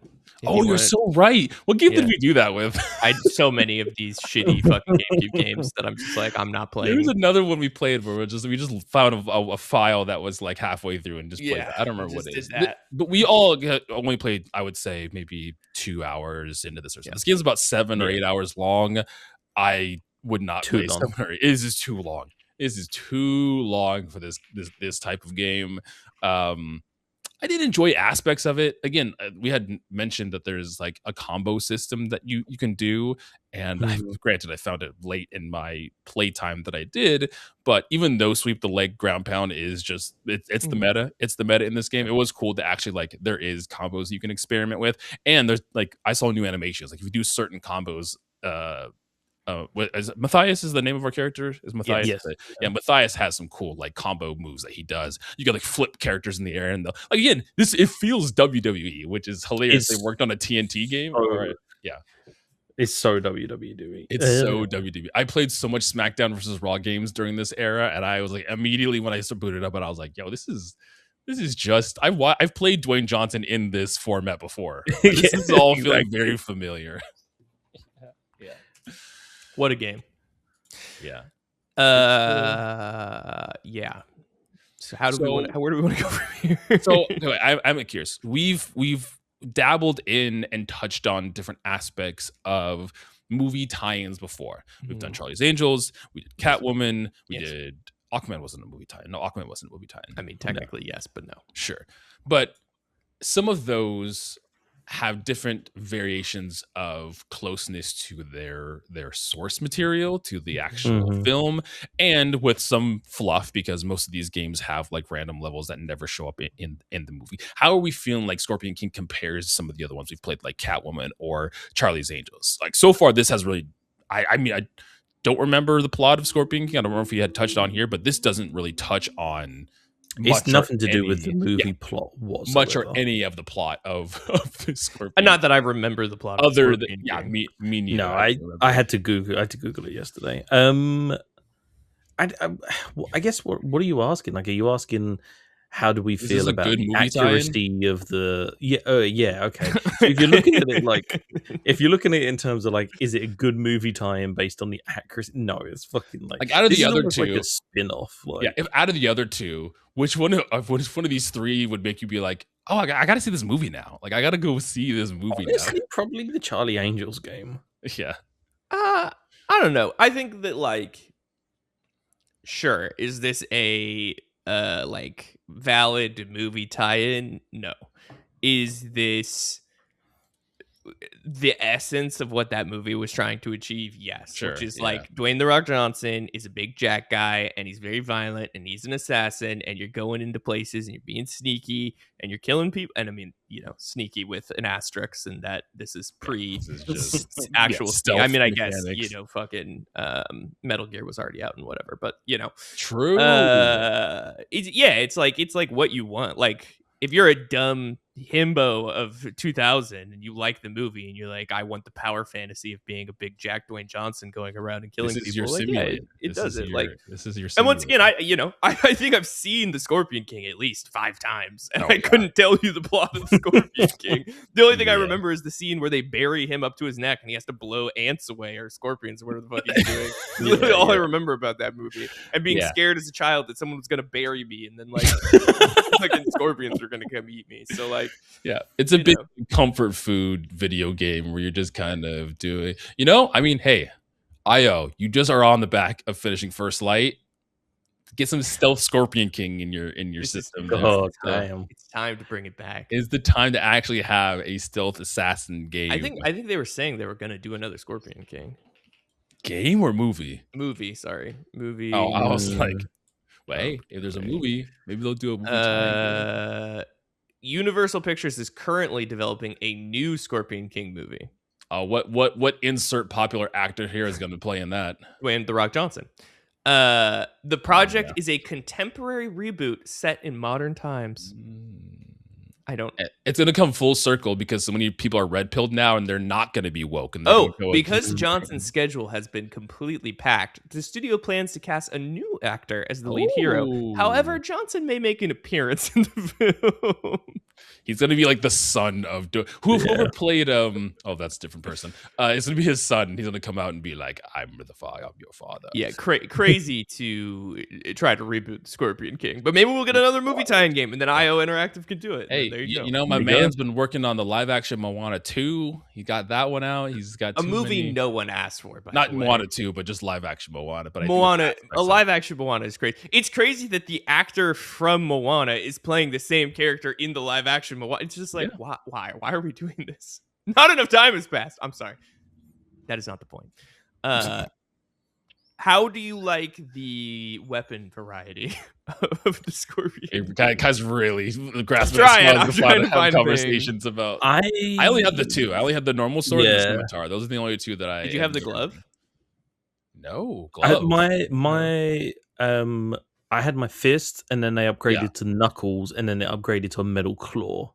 Oh, you're so right. What game did we do that with? I so many of these shitty fucking GameCube games that I'm just like, I'm not playing. There was another one we played where we just found a file that was like halfway through and just played that. I don't remember what it is. But we all only played, I would say, maybe 2 hours into this or something. This game's about 7 or 8 hours long. I would not play 7 or 8. It is too long. This is too long for this type of game. I did enjoy aspects of it. Again, we had mentioned that there's like a combo system that you can do. And granted, I found it late in my playtime that I did. But even though sweep the leg ground pound is just, it's the meta. It's the meta in this game. It was cool to actually like, there is combos you can experiment with. And there's like, I saw new animations. Like if you do certain combos, Matthias is the name of our character? Is Matthias? Yes. Yeah, Matthias has some cool like combo moves that he does. You can like flip characters in the air, and like again, it feels WWE, which is hilarious. They worked on a TNT game. It's so WWE. It's so WWE. I played so much SmackDown versus Raw games during this era, and I was like immediately when I booted up, and I was like, "Yo, this is just." I've played Dwayne Johnson in this format before. This is all feeling very familiar. What a game. Yeah. Yeah. So where do we want to go from here? So anyway, I'm curious. We've dabbled in and touched on different aspects of movie tie-ins before. We've done Charlie's Angels, we did Catwoman, we did Aquaman wasn't a movie tie-in. No, Aquaman wasn't a movie tie-in. I mean, technically yes, but no. Sure. But some of those have different variations of closeness to their source material, to the actual film, and with some fluff because most of these games have like random levels that never show up in the movie. How are we feeling like Scorpion King compares to some of the other ones we've played, like Catwoman or Charlie's Angels? Like so far, this has really, I mean, I don't remember the plot of Scorpion King. I don't remember if he had touched on here, but this doesn't really touch on. It's nothing to do with the movie plot whatsoever. Much or any of the plot of the Scorpion. Not that I remember the plot. Other than me neither. No, I had to Google it yesterday. I guess what are you asking? Like, are you asking how do we feel about the accuracy of the? Okay. So if you're looking at it if you're looking at it in terms of like, is it a good movie tie-in based on the accuracy? No, it's fucking like out of the other two, like a spin-off. If out of the other two, which one of these three would make you be like, oh, I got to see this movie now? Like, I got to go see this movie. Honestly, probably the Charlie Angels game. Yeah. I don't know. I think that like, sure, is this a like valid movie tie-in? No. Is this the essence of what that movie was trying to achieve? Yes. Sure, which is like Dwayne "The Rock" Johnson is a big jack guy and he's very violent and he's an assassin and you're going into places and you're being sneaky and you're killing people. And I mean, sneaky with an asterisk, and that this is actual stealth. I mean, I guess fucking Metal Gear was already out and whatever, but true. It's like what you want. Like if you're a dumb himbo of 2000 and you like the movie and you're like, I want the power fantasy of being a big Jack Dwayne Johnson going around and killing people. It does it. Like this is your. And once again, I think I've seen the Scorpion King at least 5 times, and I couldn't tell you the plot of the Scorpion King. The only thing I remember is the scene where they bury him up to his neck and he has to blow ants away or scorpions or whatever the fuck he's doing. Literally all I remember about that movie, and being scared as a child that someone was going to bury me and then like fucking scorpions are going to come eat me. So like. Yeah, it's a big comfort food video game where you're just kind of doing, I mean, hey, IO, you just are on the back of finishing First Light. Get some stealth Scorpion King in your system. Damn. It's time to bring it back. It's the time to actually have a stealth assassin game. I think they were saying they were going to do another Scorpion King. Game or movie? Movie. Oh, I was like, wait, if there's a movie, maybe they'll do a movie. Universal Pictures is currently developing a new Scorpion King movie. What insert popular actor here is going to play in that? Dwayne "The Rock" Johnson. The project is a contemporary reboot set in modern times. I don't. It's going to come full circle because so many people are red pilled now, and they're not going to be woke. And because Johnson's schedule has been completely packed, the studio plans to cast a new actor as the lead hero. However, Johnson may make an appearance in the film. He's going to be like the son of whoever played. Oh, that's a different person. It's going to be his son. He's going to come out and be like, "I'm the father. I'm your father." Yeah, crazy to try to reboot Scorpion King, but maybe we'll get another movie tie-in game, and then IO Interactive can do it. Hey, you know, my man's been working on the live-action Moana 2. He got that one out. He's got a movie no one asked for. Not Moana 2, but just live-action Moana. But a live-action Moana is great. It's crazy that the actor from Moana is playing the same character in the live-action Moana. It's just like, why are we doing this? Not enough time has passed. I'm sorry. That is not the point. How do you like the weapon variety of the Scorpion? Guy's really grasping at straws to have conversations about. I only had the two. I only had the normal sword and the scimitar. Those are the only two that I. Did you have the glove? No glove. I had my fist, and then they upgraded to knuckles, and then they upgraded to a metal claw,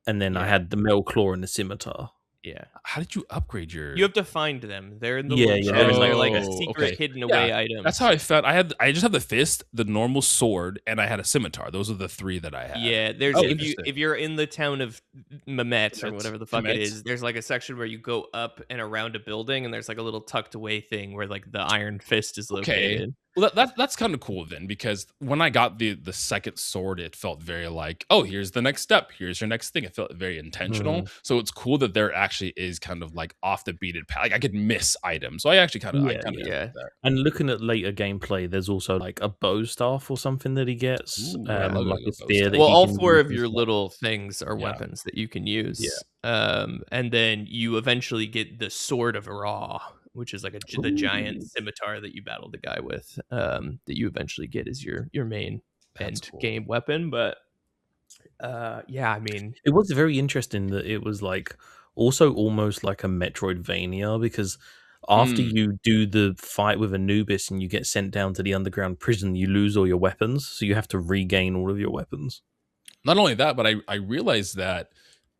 and then I had the metal claw and the scimitar. Yeah. How did you upgrade your? You have to find them. They're in the they're like a secret hidden away item. That's how I found. I just had the fist, the normal sword, and I had a scimitar. Those are the three that I had. Yeah. There's if you're in the town of Mamet or whatever the fuck it is, there's like a section where you go up and around a building, and there's like a little tucked away thing where like the iron fist is located. Okay. Well, that's kind of cool then, because when I got the second sword, it felt very like, oh, here's the next step. Here's your next thing. It felt very intentional. So it's cool that there actually is kind of like off the beaten path. Like I could miss items. So I actually kind of like that. And looking at later gameplay, there's also like a bow staff or something that he gets. Like a spear. Well, all four of your little things are weapons that you can use. Yeah. And then you eventually get the Sword of Ra, which is like the giant scimitar that you battle the guy with, that you eventually get as your main game weapon. But I mean, it was very interesting that it was like also almost like a Metroidvania, because after you do the fight with Anubis and you get sent down to the underground prison, you lose all your weapons, so you have to regain all of your weapons. Not only that, but I realized that,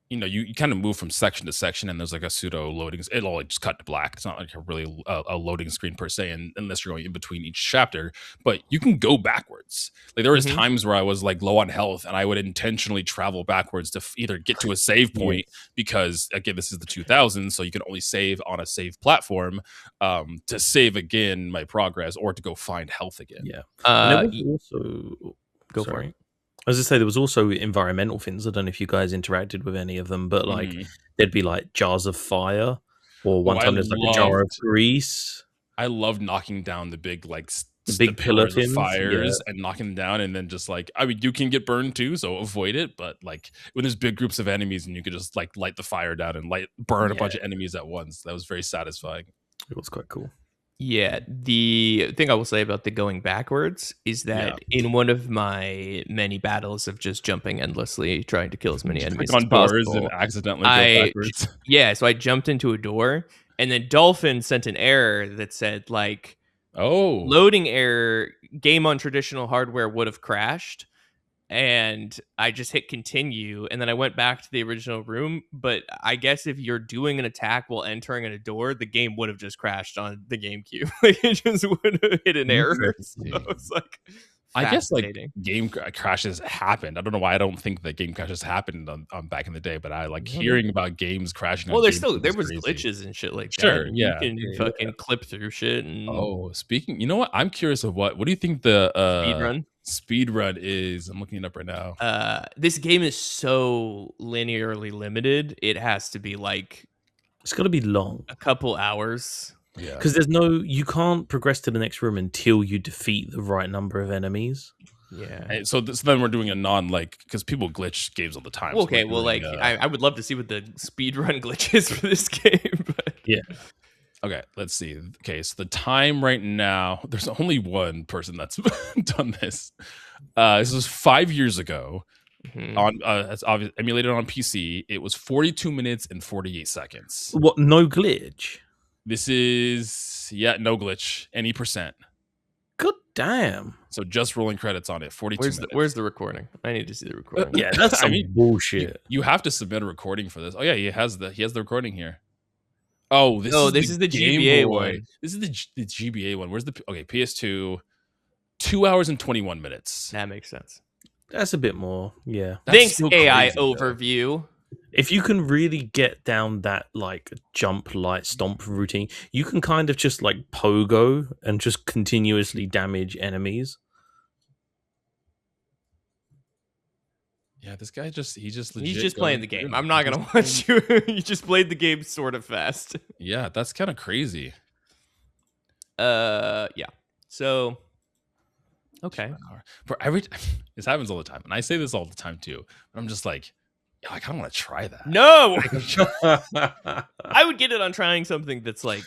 you know, you kind of move from section to section, and there's like a pseudo loading. It'll like just cut to black. It's not like a really a loading screen per se, unless you're going in between each chapter. But you can go backwards. Like there was times where I was like low on health, and I would intentionally travel backwards to either get to a save point, because again, this is the 2000s, so you can only save on a save platform, to save again my progress, or to go find health again. Yeah. And there was also go for it. As I say, there was also environmental things. I don't know if you guys interacted with any of them, but like there'd be like jars of fire, or one time there's like a jar of grease. I love knocking down the big the big pillar things, fires and knocking them down, and then just like, I mean, you can get burned too, so avoid it. But like when there's big groups of enemies and you could just like light the fire down and burn a bunch of enemies at once, that was very satisfying. It was quite cool. Yeah, the thing I will say about the going backwards is that in one of my many battles of just jumping endlessly, trying to kill as many enemies on as doors possible, and accidentally go backwards. So I jumped into a door, and then Dolphin sent an error that said like, loading error, game on traditional hardware would have crashed. And I just hit continue, and then I went back to the original room. But I guess if you're doing an attack while entering a door, the game would have just crashed on the GameCube. Like it just would have hit an error. So it's like, I guess like game crashes happened. I don't know why I don't think that game crashes happened on back in the day, but I like hearing about games crashing. Well, there was glitches and shit like that. Sure, you can fucking clip through shit. And speaking, you know what? I'm curious of what do you think the speedrun is? I'm looking it up right now. This game is so linearly limited. It has to be like, it's got to be long, a couple hours. Yeah, because you can't progress to the next room until you defeat the right number of enemies. Yeah. And so then we're doing a because people glitch games all the time. Okay, so I would love to see what the speedrun glitch is for this game. But. Yeah. Okay, let's see. Okay, so the time right now, there's only one person that's done this. This was 5 years ago. on it's obvious emulated on PC. It was 42 minutes and 48 seconds. What? No glitch? This is no glitch, any percent. God damn. So just rolling credits on it. 42 minutes. Where's the recording? I need to see the recording. Yeah, that's some bullshit. You have to submit a recording for this. Oh yeah, he has the recording here. Oh, this is the GBA one. This is the GBA one. Where's the PS2? 2 hours and 21 minutes. That makes sense. That's a bit more. Yeah. Thanks, AI overview. If you can really get down that like jump, light, stomp routine, you can kind of just like pogo and just continuously damage enemies. Yeah, this guy he's just playing the game. I'm not gonna watch you. You just played the game sort of fast. Yeah, that's kind of crazy. Yeah. So, okay. For every this happens all the time, and I say this all the time too. But I'm just like, I kind of want to try that. No, I would get it on trying something that's like.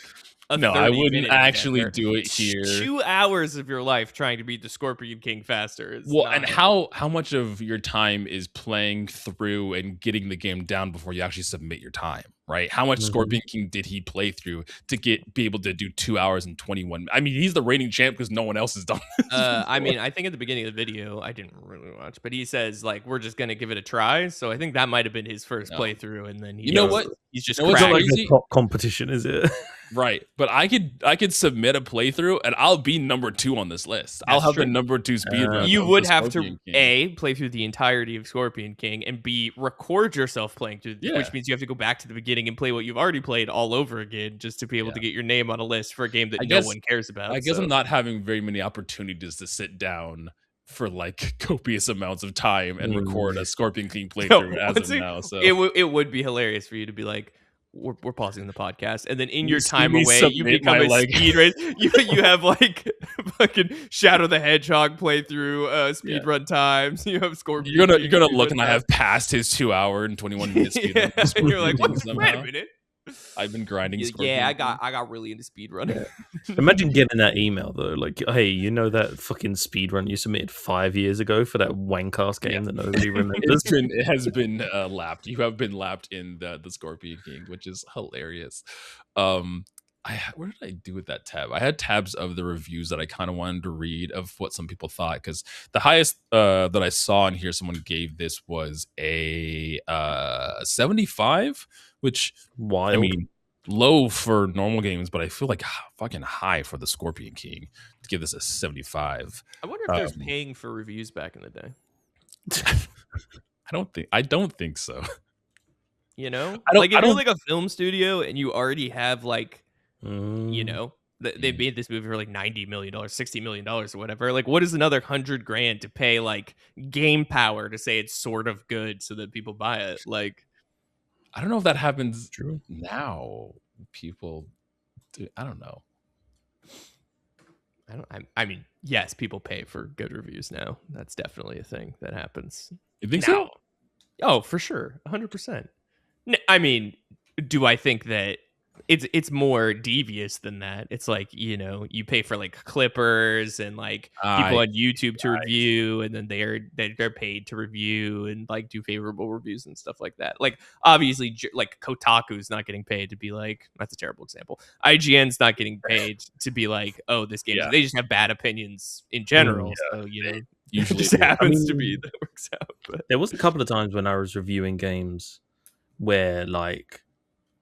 No, I wouldn't actually do it here. 2 hours of your life trying to beat the Scorpion King faster. And how much of your time is playing through and getting the game down before you actually submit your time, right? How much Scorpion King did he play through to be able to do 2 hours and 21? I mean, he's the reigning champ because no one else has done this. I mean, I think at the beginning of the video, I didn't really watch, but he says like we're just gonna give it a try. So I think that might have been his first playthrough, and then know what? He's just it's not like a top competition, is it? Right, but I could submit a playthrough and I'll be number 2 on this list. I'll have the number 2 speed run. You would have to A, play through the entirety of Scorpion King, and B, record yourself playing through, which means you have to go back to the beginning and play what you've already played all over again just to be able to get your name on a list for a game that no one cares about. I guess I'm not having very many opportunities to sit down for like copious amounts of time and record a Scorpion King playthrough as of now. So it would be hilarious for you to be like, we're pausing the podcast, and then in your time away, you become a speed race. You have like fucking Shadow the Hedgehog playthrough speed run times. You have Scorpion. You're gonna look, and I have passed his 2 hour and 21 minute speed run. And you're like, wait a minute. I've been grinding. Yeah, I got really into speedrunning. Yeah. Imagine getting that email though, like, hey, you know that fucking speedrun you submitted 5 years ago for that wank-ass game that nobody remembers? It has been lapped. You have been lapped in the Scorpion King, which is hilarious. Where did I do with that tab? I had tabs of the reviews that I kind of wanted to read of what some people thought, because the highest that I saw in here someone gave this was a 75, which wild. I mean, low for normal games, but I feel like fucking high for the Scorpion King to give this a 75. I wonder if there's paying for reviews back in the day. I don't think so. You know, if you're like a film studio and you already have like. You know, they made this movie for like $90 million, $60 million or whatever. Like, what is another $100,000 to pay like game power to say it's sort of good so that people buy it? Like, I don't know if that happens now. People do. I don't know. I mean, yes, people pay for good reviews now. That's definitely a thing that happens. You think so? Oh, for sure. 100%. I mean, do I think that it's more devious than that? It's like, you know, you pay for like clippers and like people on YouTube to review, and then they're paid to review and like do favorable reviews and stuff like that. Like, obviously, like Kotaku's not getting paid to be like, that's a terrible example. IGN's not getting paid to be like, oh, this game. They just have bad opinions in general. So, you know, usually it just happens to be that works out. But there was a couple of times when I was reviewing games where like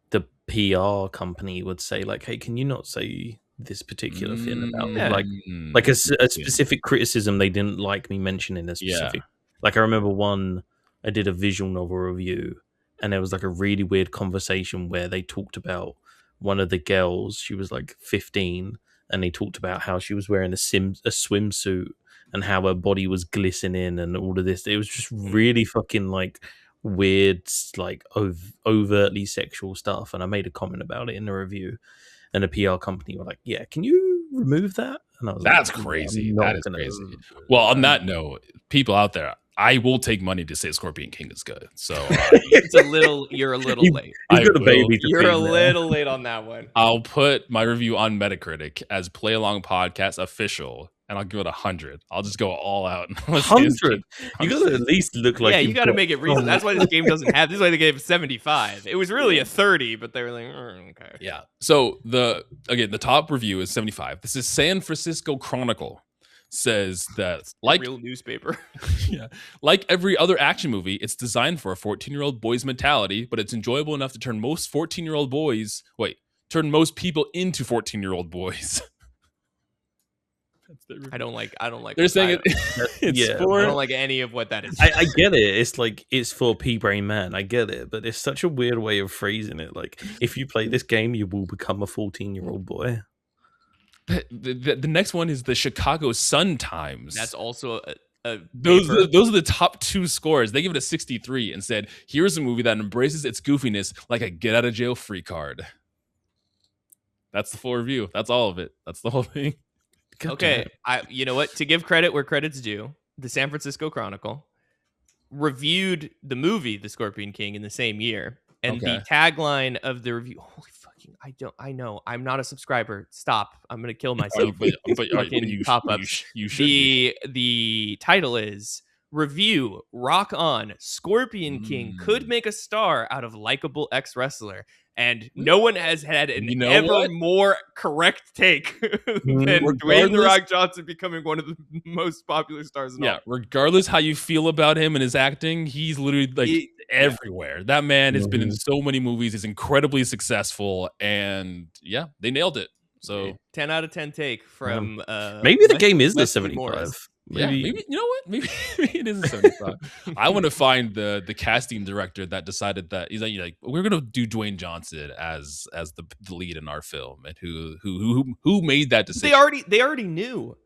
the PR company would say like, hey, can you not say this particular thing about like a specific criticism they didn't like me mentioning a specific. Like, I remember I did a visual novel review, and there was like a really weird conversation where they talked about one of the girls. She was like 15, and they talked about how she was wearing a swimsuit and how her body was glistening and all of this. It was just really fucking like weird, like overtly sexual stuff. And I made a comment about it in the review, and a PR company were like, yeah, can you remove that? And I was that's like, crazy. That is crazy. Well, on that note, people out there, I will take money to say Scorpion King is good. So you're a little late. You're a little late on that one. I'll put my review on Metacritic as Play Along Podcast official and I'll give it 100. I'll just go all out. 100. You gotta at least look like you gotta make it reasonable. That's why this game doesn't have. This is why they gave 75. It was really a 30, but they were like, okay. Yeah. So the top review is 75. This is San Francisco Chronicle. Says that like real newspaper. Yeah, like every other action movie, it's designed for a 14-year-old boy's mentality, but it's enjoyable enough to turn most people into 14-year-old boys. I don't like. They're saying it's for. I don't like any of what that is. I get it. It's like it's for pea-brain man. I get it, but it's such a weird way of phrasing it. Like, if you play this game, you will become a 14-year-old boy. The next one is the Chicago Sun-Times. That's also those are the top 2 scores. They give it a 63 and said, "Here's a movie that embraces its goofiness like a get-out-of-jail-free card." That's the full review. That's all of it. That's the whole thing. Okay, you know what? To give credit where credit's due, the San Francisco Chronicle reviewed the movie The Scorpion King in the same year, and the tagline of the review. Holy fucking! I know. I'm not a subscriber. Stop! I'm gonna kill myself. but you pop up. You should. The title is Review. Rock on. Scorpion King could make a star out of likable ex-wrestler. And no one has had an more correct take than Dwayne "The Rock" Johnson becoming one of the most popular stars in all. Regardless how you feel about him and his acting, he's literally everywhere. That man has been in so many movies. He's incredibly successul, and they nailed it. So 10 out of 10 take from maybe the game is the 75. Maybe you know what? Maybe it is a 75. I want to find the casting director that decided that he's like we're gonna do Dwayne Johnson as the lead in our film, and who made that decision. They already knew.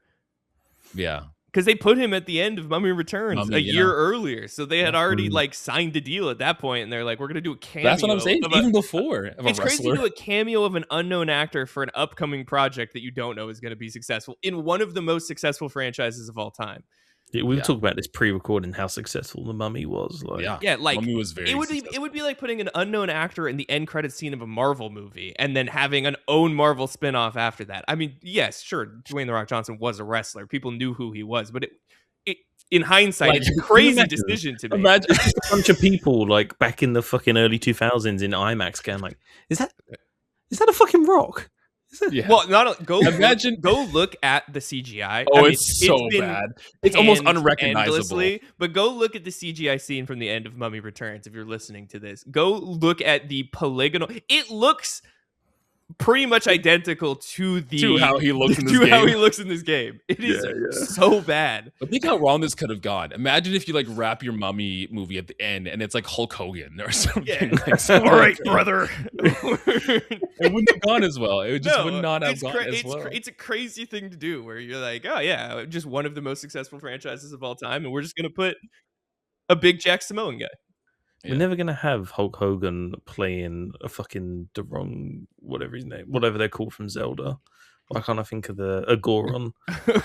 Yeah. Because they put him at the end of Mummy Returns a year earlier. So they had already signed a deal at that point, and they're like, we're going to do a cameo. That's what I'm saying. Even before. It's crazy to do a cameo of an unknown actor for an upcoming project that you don't know is going to be successful in one of the most successful franchises of all time. Yeah, we were talking about this pre-recording how successful The Mummy was. Mummy was very successful. It would be like putting an unknown actor in the end credit scene of a Marvel movie and then having an own Marvel spinoff after that. I mean, yes, sure, Dwayne "The Rock" Johnson was a wrestler. People knew who he was, but it in hindsight, it's a crazy decision to make. Imagine just a bunch of people like back in the fucking early 2000s in IMAX going like, is that a fucking Rock? Well, go look at the CGI. It's so bad. It's almost unrecognizable. But go look at the CGI scene from the end of Mummy Returns. If you're listening to this, go look at the polygonal. It looks pretty much identical to how he looks in this game. It is so bad. But think how wrong this could have gone. Imagine if you wrap your Mummy movie at the end and it's like Hulk Hogan or something. All right, brother. It wouldn't have gone as well. It just would not have gone as well. It's a crazy thing to do where you're like, oh yeah, just one of the most successful franchises of all time, and we're just gonna put a big Jack Samoan guy. We're never gonna have Hulk Hogan playing a fucking whatever they're called from Zelda. Why can't I think of a Goron?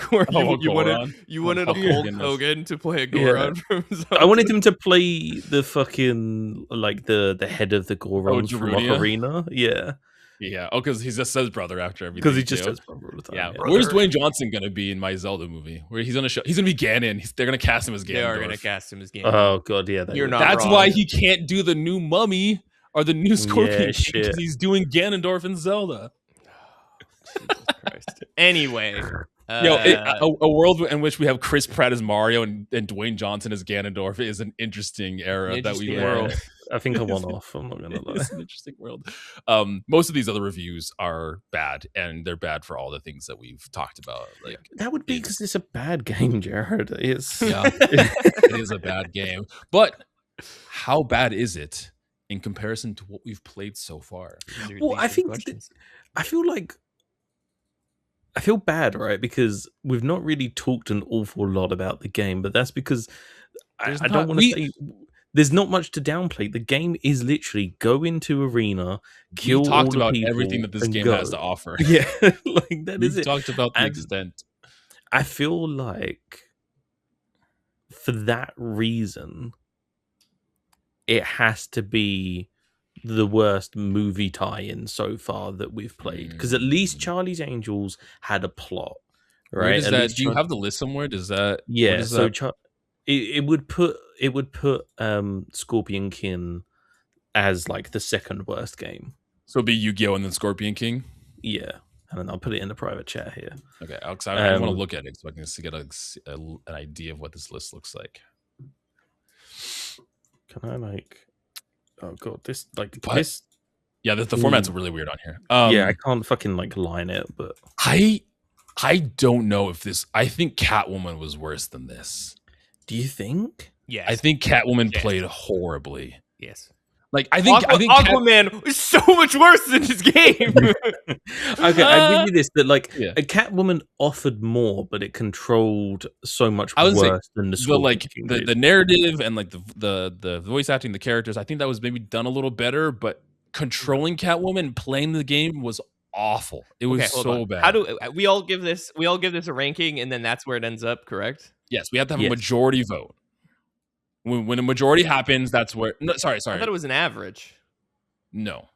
You wanted a Hulk Hogan to play a Goron from Zelda. I wanted him to play the fucking the head of the Gorons from Ocarina. Yeah. Yeah. Oh, because he just says brother after everything. Because he just says brother all the time. Yeah. Where's Dwayne Johnson gonna be in my Zelda movie? Where he's gonna be Ganon. They're gonna cast him as Ganondorf. They are gonna cast him as Ganon. Oh god, yeah. That's why he can't do the new Mummy or the new Scorpion because he's doing Ganondorf in Zelda. Jesus Christ. Anyway. A world in which we have Chris Pratt as Mario and Dwayne Johnson as Ganondorf is an interesting era that we live in. I think a one-off. I'm not gonna lie. It's an interesting world. Most of these other reviews are bad, and they're bad for all the things that we've talked about. That would be because it's a bad game, Jared. It is a bad game. But how bad is it in comparison to what we've played so far? Well, I feel bad, right? Because we've not really talked an awful lot about the game, but that's because I don't want to say there's not much to downplay. The game is literally go into arena, kill all the people. We talked about everything that this game has to offer. Yeah, that is it. We talked about the extent. I feel like for that reason, it has to be the worst movie tie-in so far that we've played, because at least Charlie's Angels had a plot, right? Where does that? Do you have the list somewhere? Does that? Yeah. So it would put Scorpion King as like the second worst game. So it'd be Yu-Gi-Oh and then Scorpion King. Yeah, and then I'll put it in the private chat here. Okay, I want to look at it so I can get an idea of what this list looks like. Can I like? Oh god, this Yeah, the format's really weird on here. Yeah, I can't fucking like line it, but I don't know if this. I think Catwoman was worse than this. Do you think? Yes. I think Catwoman played horribly. Yes. Like I think Aquaman is so much worse than this game. Okay, I give you this that like a Catwoman offered more, but it controlled so much worse than the narrative and like the voice acting, the characters. I think that was maybe done a little better, but controlling Catwoman, playing the game was awful. It was so bad. How do we all give this? We all give this a ranking, and then that's where it ends up. Correct? Yes, we have to have a majority vote. When a majority happens, that's where. No, sorry. I thought it was an average. No,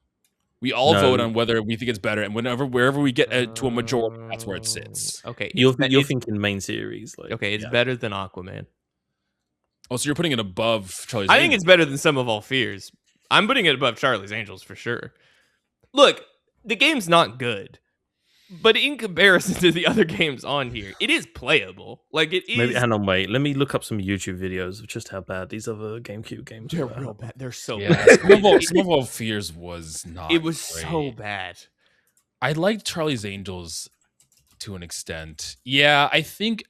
we all vote on whether we think it's better, and wherever we get to a majority, that's where it sits. Okay, you're thinking main series. Like, okay, it's better than Aquaman. Oh, so you're putting it above Charlie's? I think it's better than Sum of All Fears. I'm putting it above Charlie's Angels for sure. Look, the game's not good. But in comparison to the other games on here, it is playable. Like it is. Maybe hang on, wait. Let me look up some YouTube videos of just how bad these other GameCube games are. They're real bad. They're so bad. Some of All Fears was not. It was great. so bad. I liked Charlie's Angels to an extent. Yeah, I think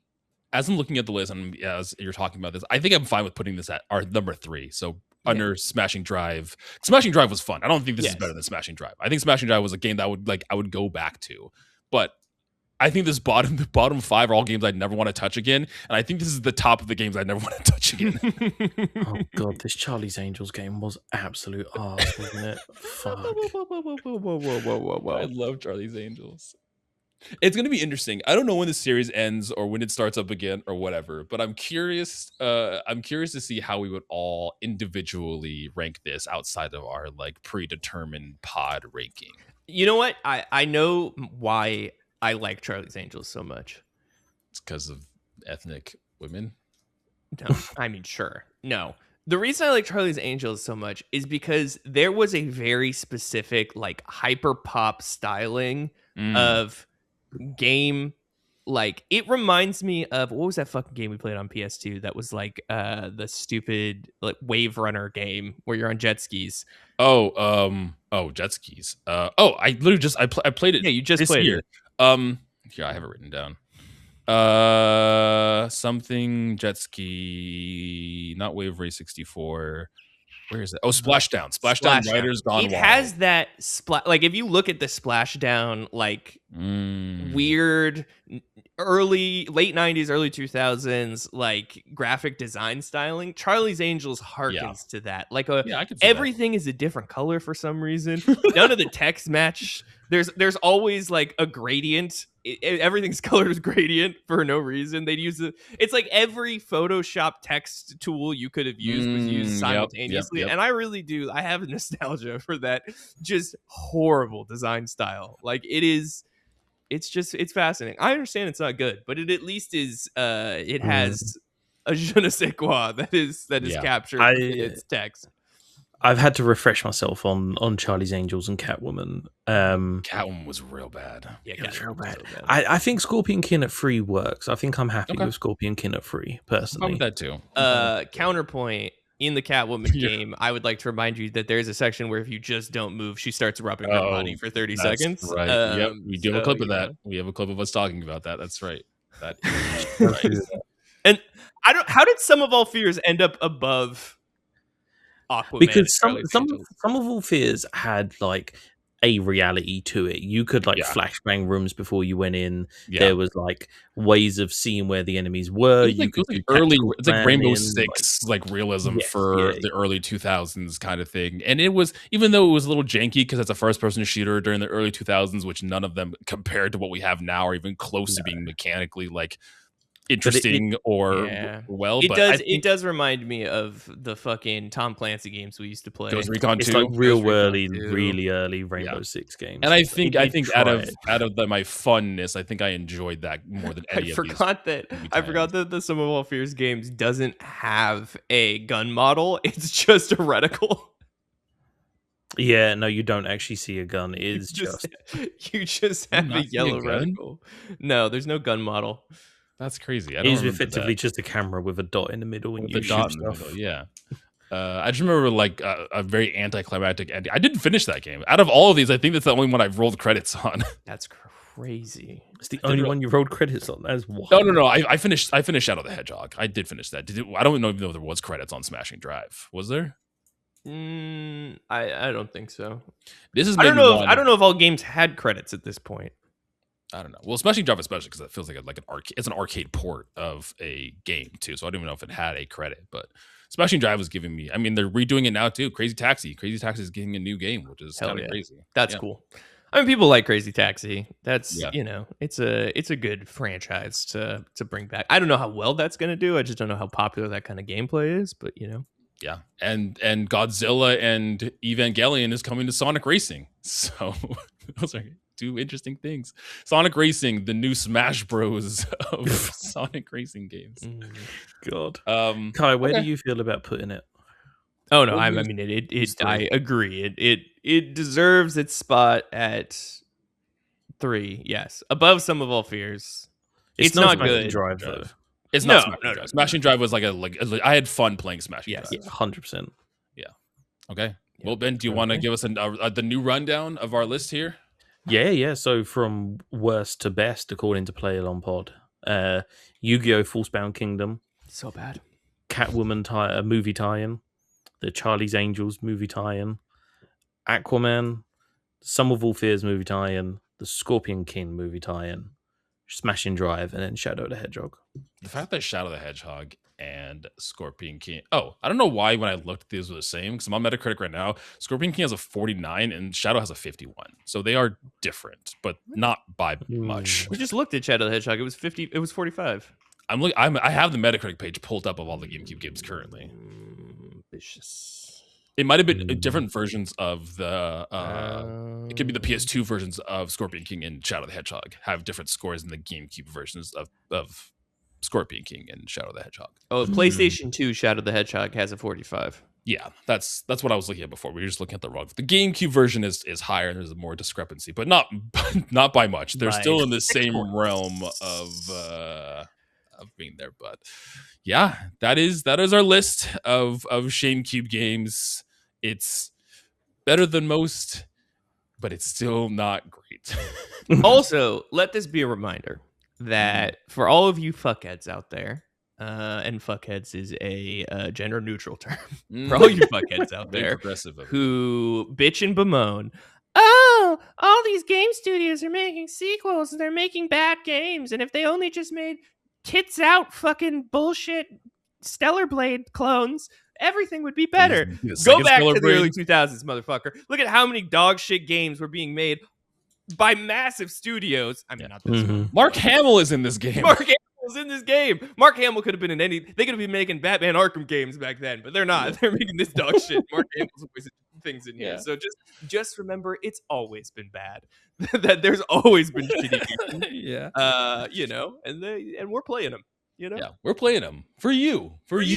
as I'm looking at the list and as you're talking about this, I think I'm fine with putting this at our number 3. So under Smashing Drive. Smashing Drive was fun. I don't think this is better than Smashing Drive. I think Smashing Drive was a game that I would go back to. But I think the bottom 5 are all games I'd never want to touch again. And I think this is the top of the games I'd never want to touch again. Oh god, this Charlie's Angels game was absolute arse, wasn't it? Fuck. I love Charlie's Angels. It's going to be interesting. I don't know when the series ends or when it starts up again or whatever, but I'm curious to see how we would all individually rank this outside of our like predetermined pod ranking. You know what? I know why I like Charlie's Angels so much. It's because of ethnic women? No, I mean, sure. No. The reason I like Charlie's Angels so much is because there was a very specific like hyper pop styling of game. Like it reminds me of what was that fucking game we played on PS2 that was like the stupid like wave runner game where you're on jet skis. Jet skis. I literally just I played it. Yeah, you just played year. it. Yeah, I have it written down. Something jet ski, not Wave Race 64. Where is it? Oh, Splashdown. Splashdown Riders Gone Wild. It has that like if you look at the Splashdown like weird late 90s, early 2000s like graphic design styling, Charlie's Angels harkens to that. Like everything is a different color for some reason. None of the text match. There's always like a gradient. Everything's colored with gradient for no reason. They'd use it's like every Photoshop text tool you could have used was used simultaneously. Yep. And I really do. I have nostalgia for that just horrible design style. Like it's fascinating. I understand it's not good, but it at least is it has a je ne sais quoi that is captured in its text. I've had to refresh myself on Charlie's Angels and Catwoman. Catwoman was real bad. Yeah, it was real bad. So bad. I think Scorpion King at 3 works. I think I'm happy with Scorpion King at 3, personally. I'm with that too. Counterpoint, in the Catwoman game, I would like to remind you that there's a section where if you just don't move, she starts rubbing her body for 30 seconds. Right. Yep. We do have a clip of that. We have a clip of us talking about that. That's right. That is right. And how did Sum of All Fears end up above Aquaman? Because some of All Fears had like a reality to it. You could like flashbang rooms before you went in. There was like ways of seeing where the enemies were. It's like Rainbow Six like realism for the early 2000s kind of thing. And it was, even though it was a little janky because it's a first person shooter during the early 2000s, which none of them compared to what we have now are even close to being mechanically like interesting or well. It but does. It does remind me of the fucking Tom Clancy games we used to play. Ghost Recon 2. It's like really early Rainbow Six games. And I think out of my funness, I think I enjoyed that more than any of these. I forgot that the Sum of All Fears games doesn't have a gun model. It's just a reticle. Yeah, no, you don't actually see a gun. It is you just have a yellow reticle. No, there's no gun model. That's crazy. It is effectively just a camera with a dot in the middle and you shoot stuff. Yeah. I just remember like a very anticlimactic ending. I didn't finish that game. Out of all of these, I think that's the only one I've rolled credits on. That's crazy. It's the only one you rolled credits on. That's wild. No. I finished Shadow the Hedgehog. I did finish that. I don't even know if there was credits on Smashing Drive. Was there? I don't think so. I don't know if all games had credits at this point. I don't know. Well, Smashing Drive especially because it feels like an arcade. It's an arcade port of a game too. So I don't even know if it had a credit, but Smashing Drive was giving me. I mean, they're redoing it now too. Crazy Taxi is getting a new game, which is kind of crazy. That's cool. I mean, people like Crazy Taxi. That's it's a good franchise to bring back. I don't know how well that's going to do. I just don't know how popular that kind of gameplay is. But yeah, and Godzilla and Evangelion is coming to Sonic Racing. So those are two interesting things. Sonic Racing, the new Smash Bros of Sonic Racing games. God. Kai, where do you feel about putting it? Oh no, I mean I agree. It deserves its spot at 3. Yes, above Sum of All Fears. It's not good. Drive though. It's not Smashing Drive. Smashing Drive was like I had fun playing Smashing Drive. Yes, 100%. Yeah. Okay. Yeah. Well, Ben, do you want to give us the new rundown of our list here? Yeah. So from worst to best, according to Play Along Pod, Yu-Gi-Oh! Falsebound Kingdom. So bad. Catwoman movie tie-in. The Charlie's Angels movie tie-in. Aquaman. Sum of All Fears movie tie-in. The Scorpion King movie tie-in. Smashing Drive, and then Shadow the Hedgehog. The fact that Shadow the Hedgehog and Scorpion King... Oh, I don't know why when I looked these were the same, because I'm on Metacritic right now. Scorpion King has a 49 and Shadow has a 51. So they are different, but not by much. We just looked at Shadow the Hedgehog. It was 50. It was 45. I have the Metacritic page pulled up of all the GameCube games currently. Vicious. It might have been different versions of the... it could be the PS2 versions of Scorpion King and Shadow the Hedgehog have different scores than the GameCube versions of Scorpion King and Shadow the Hedgehog. Oh, PlayStation 2 Shadow the Hedgehog has a 45. Yeah, that's what I was looking at before. We were just looking at the wrong. The GameCube version is higher. There's more discrepancy, but not by much. They're still in the same realm of being there. But yeah, that is our list of ShameCube games. It's better than most, but it's still not great. Also, let this be a reminder that for all of you fuckheads out there, and fuckheads is a gender neutral term, for all you fuckheads out there who bitch and bemoan, oh, all these game studios are making sequels and they're making bad games, and if they only just made tits out fucking bullshit Stellar Blade clones, everything would be better. Go back to the early 2000s, motherfucker. Look at how many dog shit games were being made by massive studios. I mean, not this one. Mark Hamill is in this game. Mark Hamill is in this game. Mark Hamill could have been in any... They could have been making Batman Arkham games back then, but they're not. They're making this dog shit. Mark Hamill's always things in here. So just remember, it's always been bad. That there's always been shitty games. And we're playing them. Yeah, we're playing them for you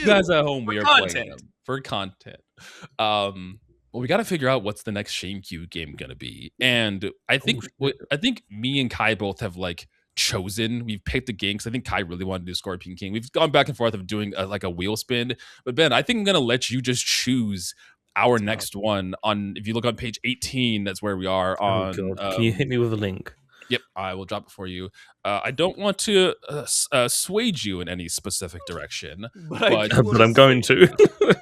guys at home. We are playing them for content. Well, we got to figure out what's the next ShameCube game gonna be, and I think me and Kai both have chosen. We've picked a game because I think Kai really wanted to do Scorpion King. We've gone back and forth of doing a wheel spin, but Ben, I think I'm gonna let you just choose our next one. On if you look on page 18, that's where we are on. Can you hit me with a link? Yep, I will drop it for you. I don't want to sway you in any specific direction, but I'm going to.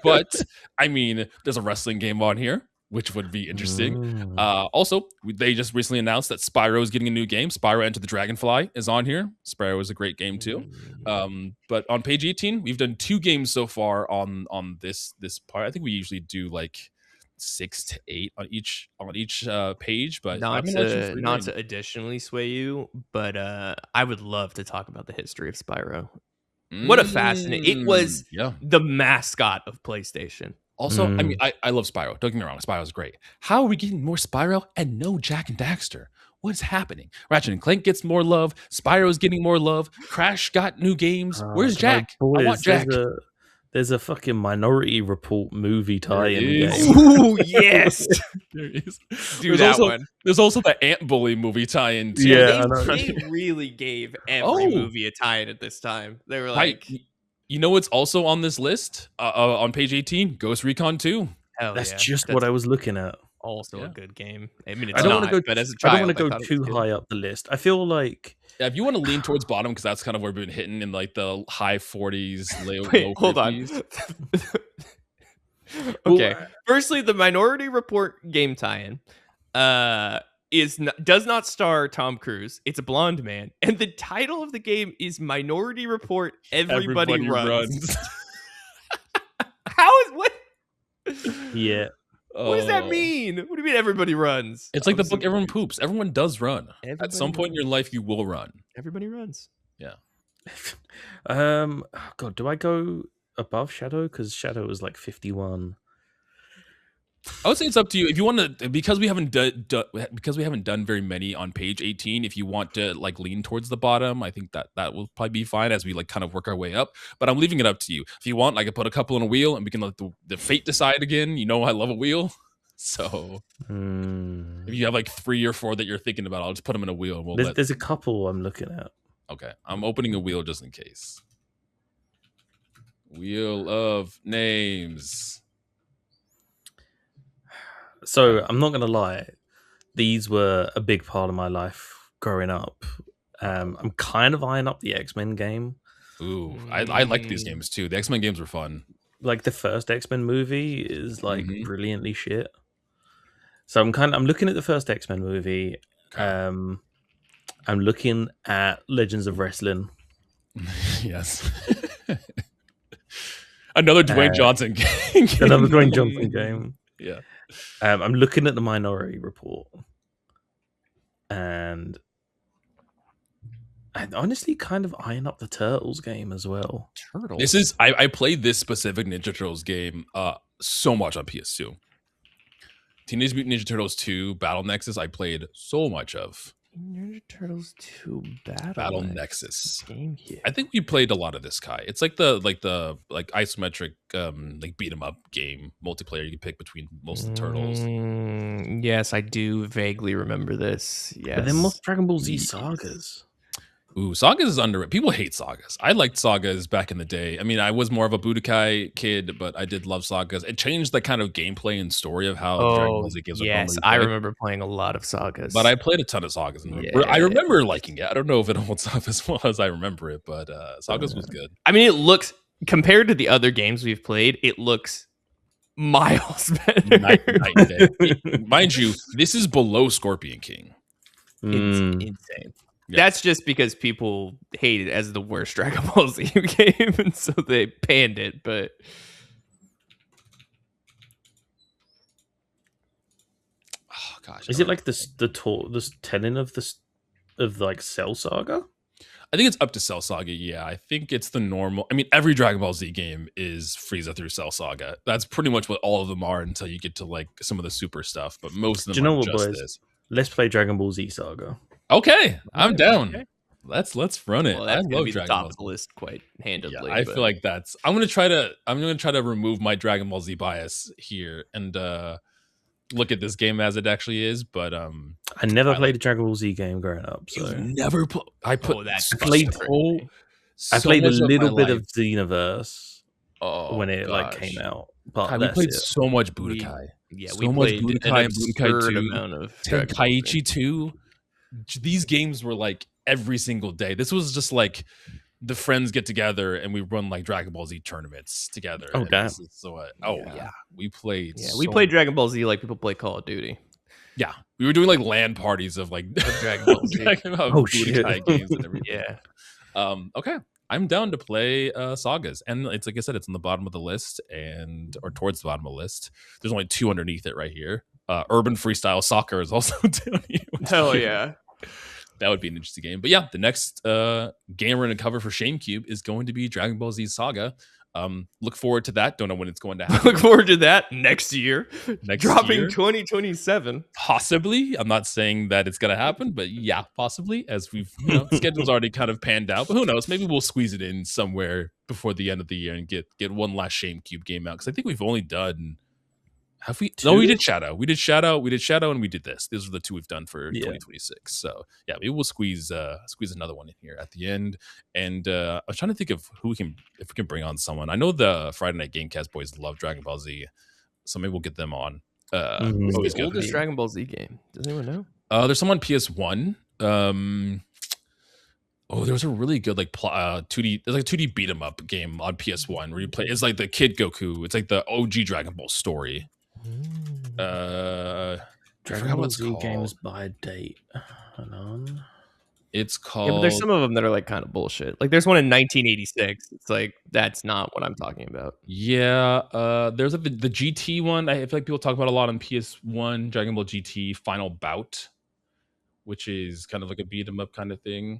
But I mean, there's a wrestling game on here, which would be interesting. Also, they just recently announced that Spyro is getting a new game. Spyro Enter the Dragonfly is on here. Spyro is a great game too. But on page 18, we've done 2 games so far on this part. I think we usually do 6 to 8 on each page, but not to additionally sway you, but I would love to talk about the history of Spyro. What a fascinating! It was the mascot of PlayStation. Also, I mean, I love Spyro. Don't get me wrong, Spyro's great. How are we getting more Spyro and no Jak and Daxter? What's happening? Ratchet and Clank gets more love. Spyro's getting more love. Crash got new games. Where's Jak? Boys, I want Jak. There's a fucking Minority Report movie tie-in game. Ooh, yes. There is. Do that one. There's also the Ant Bully movie tie-in too. Yeah, they really gave every movie a tie-in at this time. They were like, you know what's also on this list on page 18? Ghost Recon 2. That's just what I was looking at. Also a good game. I mean, it's I don't want to go, but as a child, I don't want to go too high up the list. I feel like if you want to lean towards bottom, because that's kind of where we've been hitting in like the high 40s, low 50s. Hold on. Okay. Firstly, the Minority Report game tie-in does not star Tom Cruise. It's a blonde man, and the title of the game is Minority Report. Everybody runs. How is what? Yeah. What does that mean? What do you mean everybody runs? It's like the book Everyone Poops. Everyone does run. At some point in your life, you will run. Everybody runs. Yeah. God, do I go above Shadow? Because Shadow was like 51. I would say it's up to you. If you want to, because we haven't done very many on page 18. If you want to like lean towards the bottom, I think that will probably be fine as we like kind of work our way up. But I'm leaving it up to you. If you want, I could put a couple on a wheel and we can let the fate decide again. You know, I love a wheel. So if you have like 3 or 4 that you're thinking about, I'll just put them in a wheel. And there's a couple I'm looking at. Okay, I'm opening a wheel just in case. Wheel of names. So I'm not gonna lie, these were a big part of my life growing up. I'm kind of eyeing up the X-Men game. Ooh, I like these games too. The X-Men games were fun. Like the first X-Men movie is like brilliantly shit. So I'm looking at the first X-Men movie. I'm looking at Legends of Wrestling. Yes. Another Dwayne Johnson game. Another Dwayne Johnson game. Yeah. I'm looking at the Minority Report, and I'm honestly kind of eyeing up the Turtles game as well. Turtles. This is I played this specific Ninja Turtles game so much on PS2. Teenage Mutant Ninja Turtles 2 Battle Nexus I played so much of. Ninja Turtles 2 Battle Nexus. GameCube. I think we played a lot of this, Kai. It's like the isometric like beat 'em up game multiplayer you can pick between most of the turtles. Yes, I do vaguely remember this. Yes. But then most Dragon Ball Z sagas. Ooh, Sagas is underrated. People hate Sagas. I liked Sagas back in the day. I mean, I was more of a Budokai kid, but I did love Sagas. It changed the kind of gameplay and story of how Dragon Ball Z games were yes, I remember playing a lot of Sagas. But I played a ton of Sagas. And I remember liking it. I don't know if it holds up as well as I remember it, but Sagas was good. I mean, it looks, compared to the other games we've played, it looks miles better. Night and day. Mind you, this is below Scorpion King. It's insane. Yeah. That's just because people hate it as the worst Dragon Ball Z game, and so they banned it. But oh gosh, is it like this telling of like Cell Saga? I think it's up to Cell Saga. Yeah, I think it's the normal. I mean, every Dragon Ball Z game is Frieza through Cell Saga. That's pretty much what all of them are until you get to like some of the super stuff. But most of them are just this. Let's play Dragon Ball Z Saga. Okay, I'm down. Okay. Let's run it. Well, that's gonna be the top of the list quite handedly. Yeah, I feel like that's. I'm gonna try to remove my Dragon Ball Z bias here and look at this game as it actually is. But I never played a Dragon Ball Z game growing up. So never. I played a little bit of Xenoverse when it like came out. But we played so much Budokai. We played Budokai and Budokai 2, amount of Tenkaichi 2. These games were like every single day. This was just like the friends get together and we run like Dragon Ball Z tournaments together. Oh damn! We played. Yeah, we played Dragon Ball Z like people play Call of Duty. Yeah, we were doing like LAN parties of like Dragon Ball Z. Oh shit! Games and everything. Yeah. Okay. I'm down to play sagas, and it's like I said, it's on the bottom of the list or towards the bottom of the list. There's only 2 underneath it right here. Urban Freestyle Soccer is also down here. Hell yeah. That would be an interesting game. But yeah, the next game we're going to cover for ShameCube is going to be Dragon Ball Z Saga. Look forward to that. Don't know when it's going to happen. Look forward to that next year. Dropping year. 2027. Possibly. I'm not saying that it's going to happen, but yeah, possibly. As we've, schedule's already kind of panned out. But who knows? Maybe we'll squeeze it in somewhere before the end of the year and get one last ShameCube game out. Because I think we've only done. Have we? 2? No, we did Shadow. We did Shadow, and we did this. These are the 2 we've done for 2026. So yeah, maybe we'll squeeze another one in here at the end. And I was trying to think of if we can bring on someone. I know the Friday Night Gamecast boys love Dragon Ball Z, so maybe we'll get them on. What's the oldest Dragon Ball Z game? Does anyone know? There's some on PS1. There was a really good 2D. There's like a 2D beat 'em up game on PS1 where you play. It's like the Kid Goku. It's like the OG Dragon Ball story. Dragon Ball Z games by date. Hold on. It's called. Yeah, but there's some of them that are like kind of bullshit. Like there's one in 1986. It's like that's not what I'm talking about. Yeah. There's the GT one. I feel like people talk about a lot on PS1. Dragon Ball GT Final Bout, which is kind of like a beat 'em up kind of thing.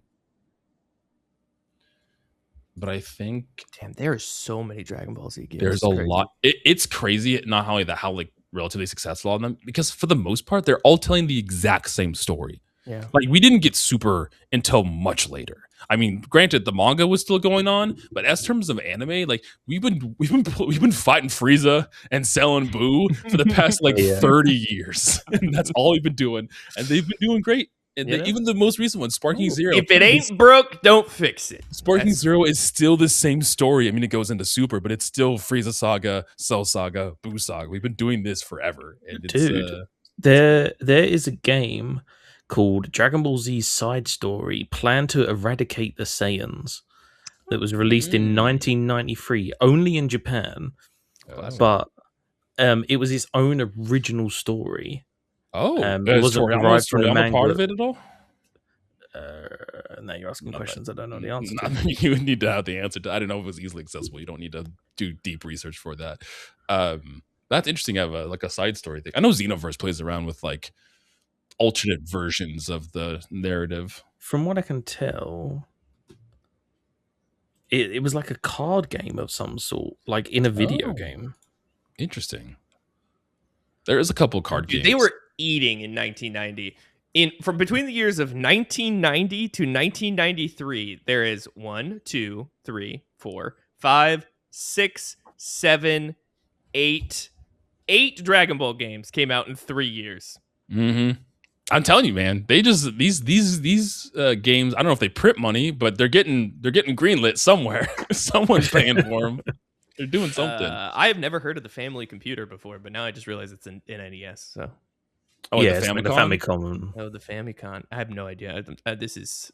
But I think, damn, there are so many Dragon Ball Z games. There's a lot. It's crazy. Not only that, how relatively successful on them, because for the most part, they're all telling the exact same story. Yeah, like we didn't get Super until much later. I mean, granted, the manga was still going on, but as terms of anime, like we've been fighting Frieza and selling Boo for the past 30 years, and that's all we've been doing, and they've been doing great. And even the most recent one, Sparking Zero. If it ain't broke, don't fix it. Sparking Zero is still the same story. I mean, it goes into Super, but it's still Frieza Saga, Cell Saga, Boo Saga. We've been doing this forever. And dude, there is a game called Dragon Ball Z Side Story, Plan to Eradicate the Saiyans, that was released in 1993, only in Japan. But it was its own original story. Oh, it wasn't derived from the manga. Part of it at all? Now you're asking questions I don't know the answer to. You would need to have the answer to. I don't know if it was easily accessible. You don't need to do deep research for that. That's interesting. To have a side story thing. I know Xenoverse plays around with alternate versions of the narrative. From what I can tell, it was like a card game of some sort, like in a video game. Interesting. There is a couple card games. They were eating in 1990. From between the years of 1990 to 1993, there is 1, 2, 3, 4, 5, 6, 7, 8 Dragon Ball games came out in 3 years. Mm-hmm. I'm telling you, man. They just these games. I don't know if they print money, but they're getting greenlit somewhere. Someone's paying for them. They're doing something. I have never heard of the Family Computer before, but now I just realized it's in NES. So, yeah, the Famicom. Oh, the Famicom. I have no idea. These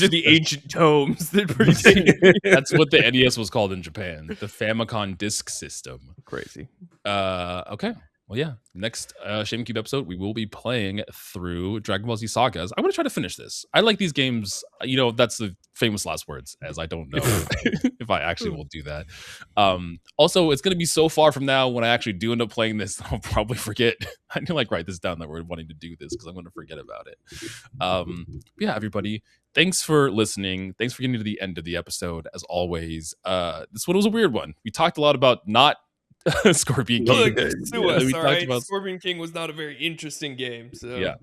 are the ancient tomes that pertain. That's what the NES was called in Japan. The Famicom Disk System. Crazy. Okay. Well, yeah. Next ShameCube episode, we will be playing through Dragon Ball Z Sagas. I'm going to try to finish this. I like these games. That's the famous last words, as I don't know if I actually will do that. Also, it's going to be so far from now when I actually do end up playing this, I'll probably forget. I need to write this down that we're wanting to do this because I'm going to forget about it. Yeah, everybody. Thanks for listening. Thanks for getting to the end of the episode. As always, this one was a weird one. We talked a lot about not Scorpion King. Scorpion King was not a very interesting game. So yeah.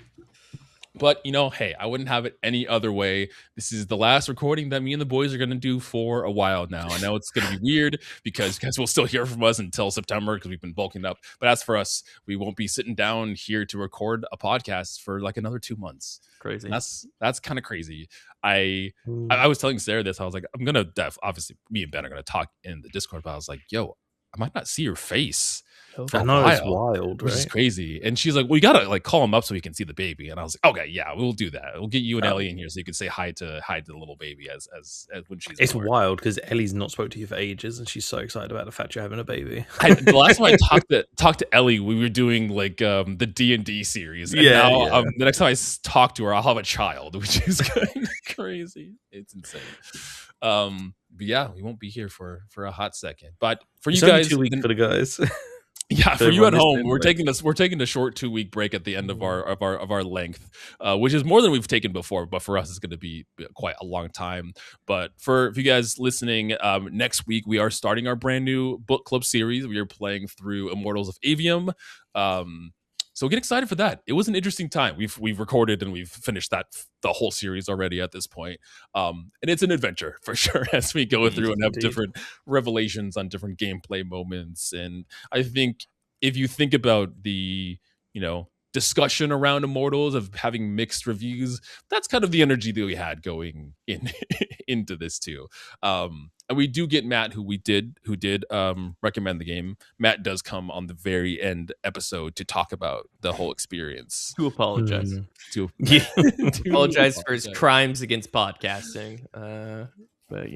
But, hey, I wouldn't have it any other way. This is the last recording that me and the boys are going to do for a while now. I know it's going to be weird because you guys will still hear from us until September because we've been bulking up. But as for us, we won't be sitting down here to record a podcast for another 2 months. Crazy. And that's kind of crazy. I was telling Sarah this. I was like, I'm going to obviously, me and Ben are going to talk in the Discord, but I was like, yo, I might not see your face I know, it's wild, which is right? crazy. And she's like, well, you gotta like call him up so he can see the baby. And I was like, okay, yeah, we'll do that. We'll get you and Ellie in here so you can say hi to the little baby as when she's It's born. wild because Ellie's not spoke to you for ages, and she's so excited about the fact you're having a baby. The last time I talked to Ellie, we were doing like the D&D series. And now the next time I talk to her, I'll have a child, which is kind of crazy. It's insane. But yeah, we won't be here for a hot second. But for you guys, 2 weeks for the guys. Yeah, for you at home, we're taking a short 2 week break at the end of our length, which is more than we've taken before. But for us, it's going to be quite a long time. But for you guys listening, next week we are starting our brand new book club series. We are playing through Immortals of Avium. So get excited for that. It was an interesting time. We've recorded and we've finished the whole series already at this point. And it's an adventure for sure as we go through and have different revelations on different gameplay moments. And I think if you think about the, discussion around Immortals of having mixed reviews, that's kind of the energy that we had going into this too. And we do get Matt, who did recommend the game. Matt does come on the very end episode to talk about the whole experience. To apologize. To apologize for his crimes against podcasting. But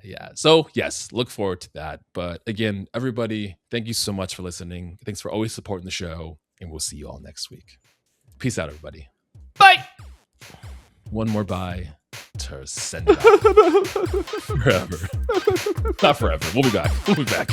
Yeah. So yes, look forward to that. But again, everybody, thank you so much for listening. Thanks for always supporting the show, and we'll see you all next week. Peace out, everybody. Bye. One more bye to send it out. Forever. Not forever. We'll be back.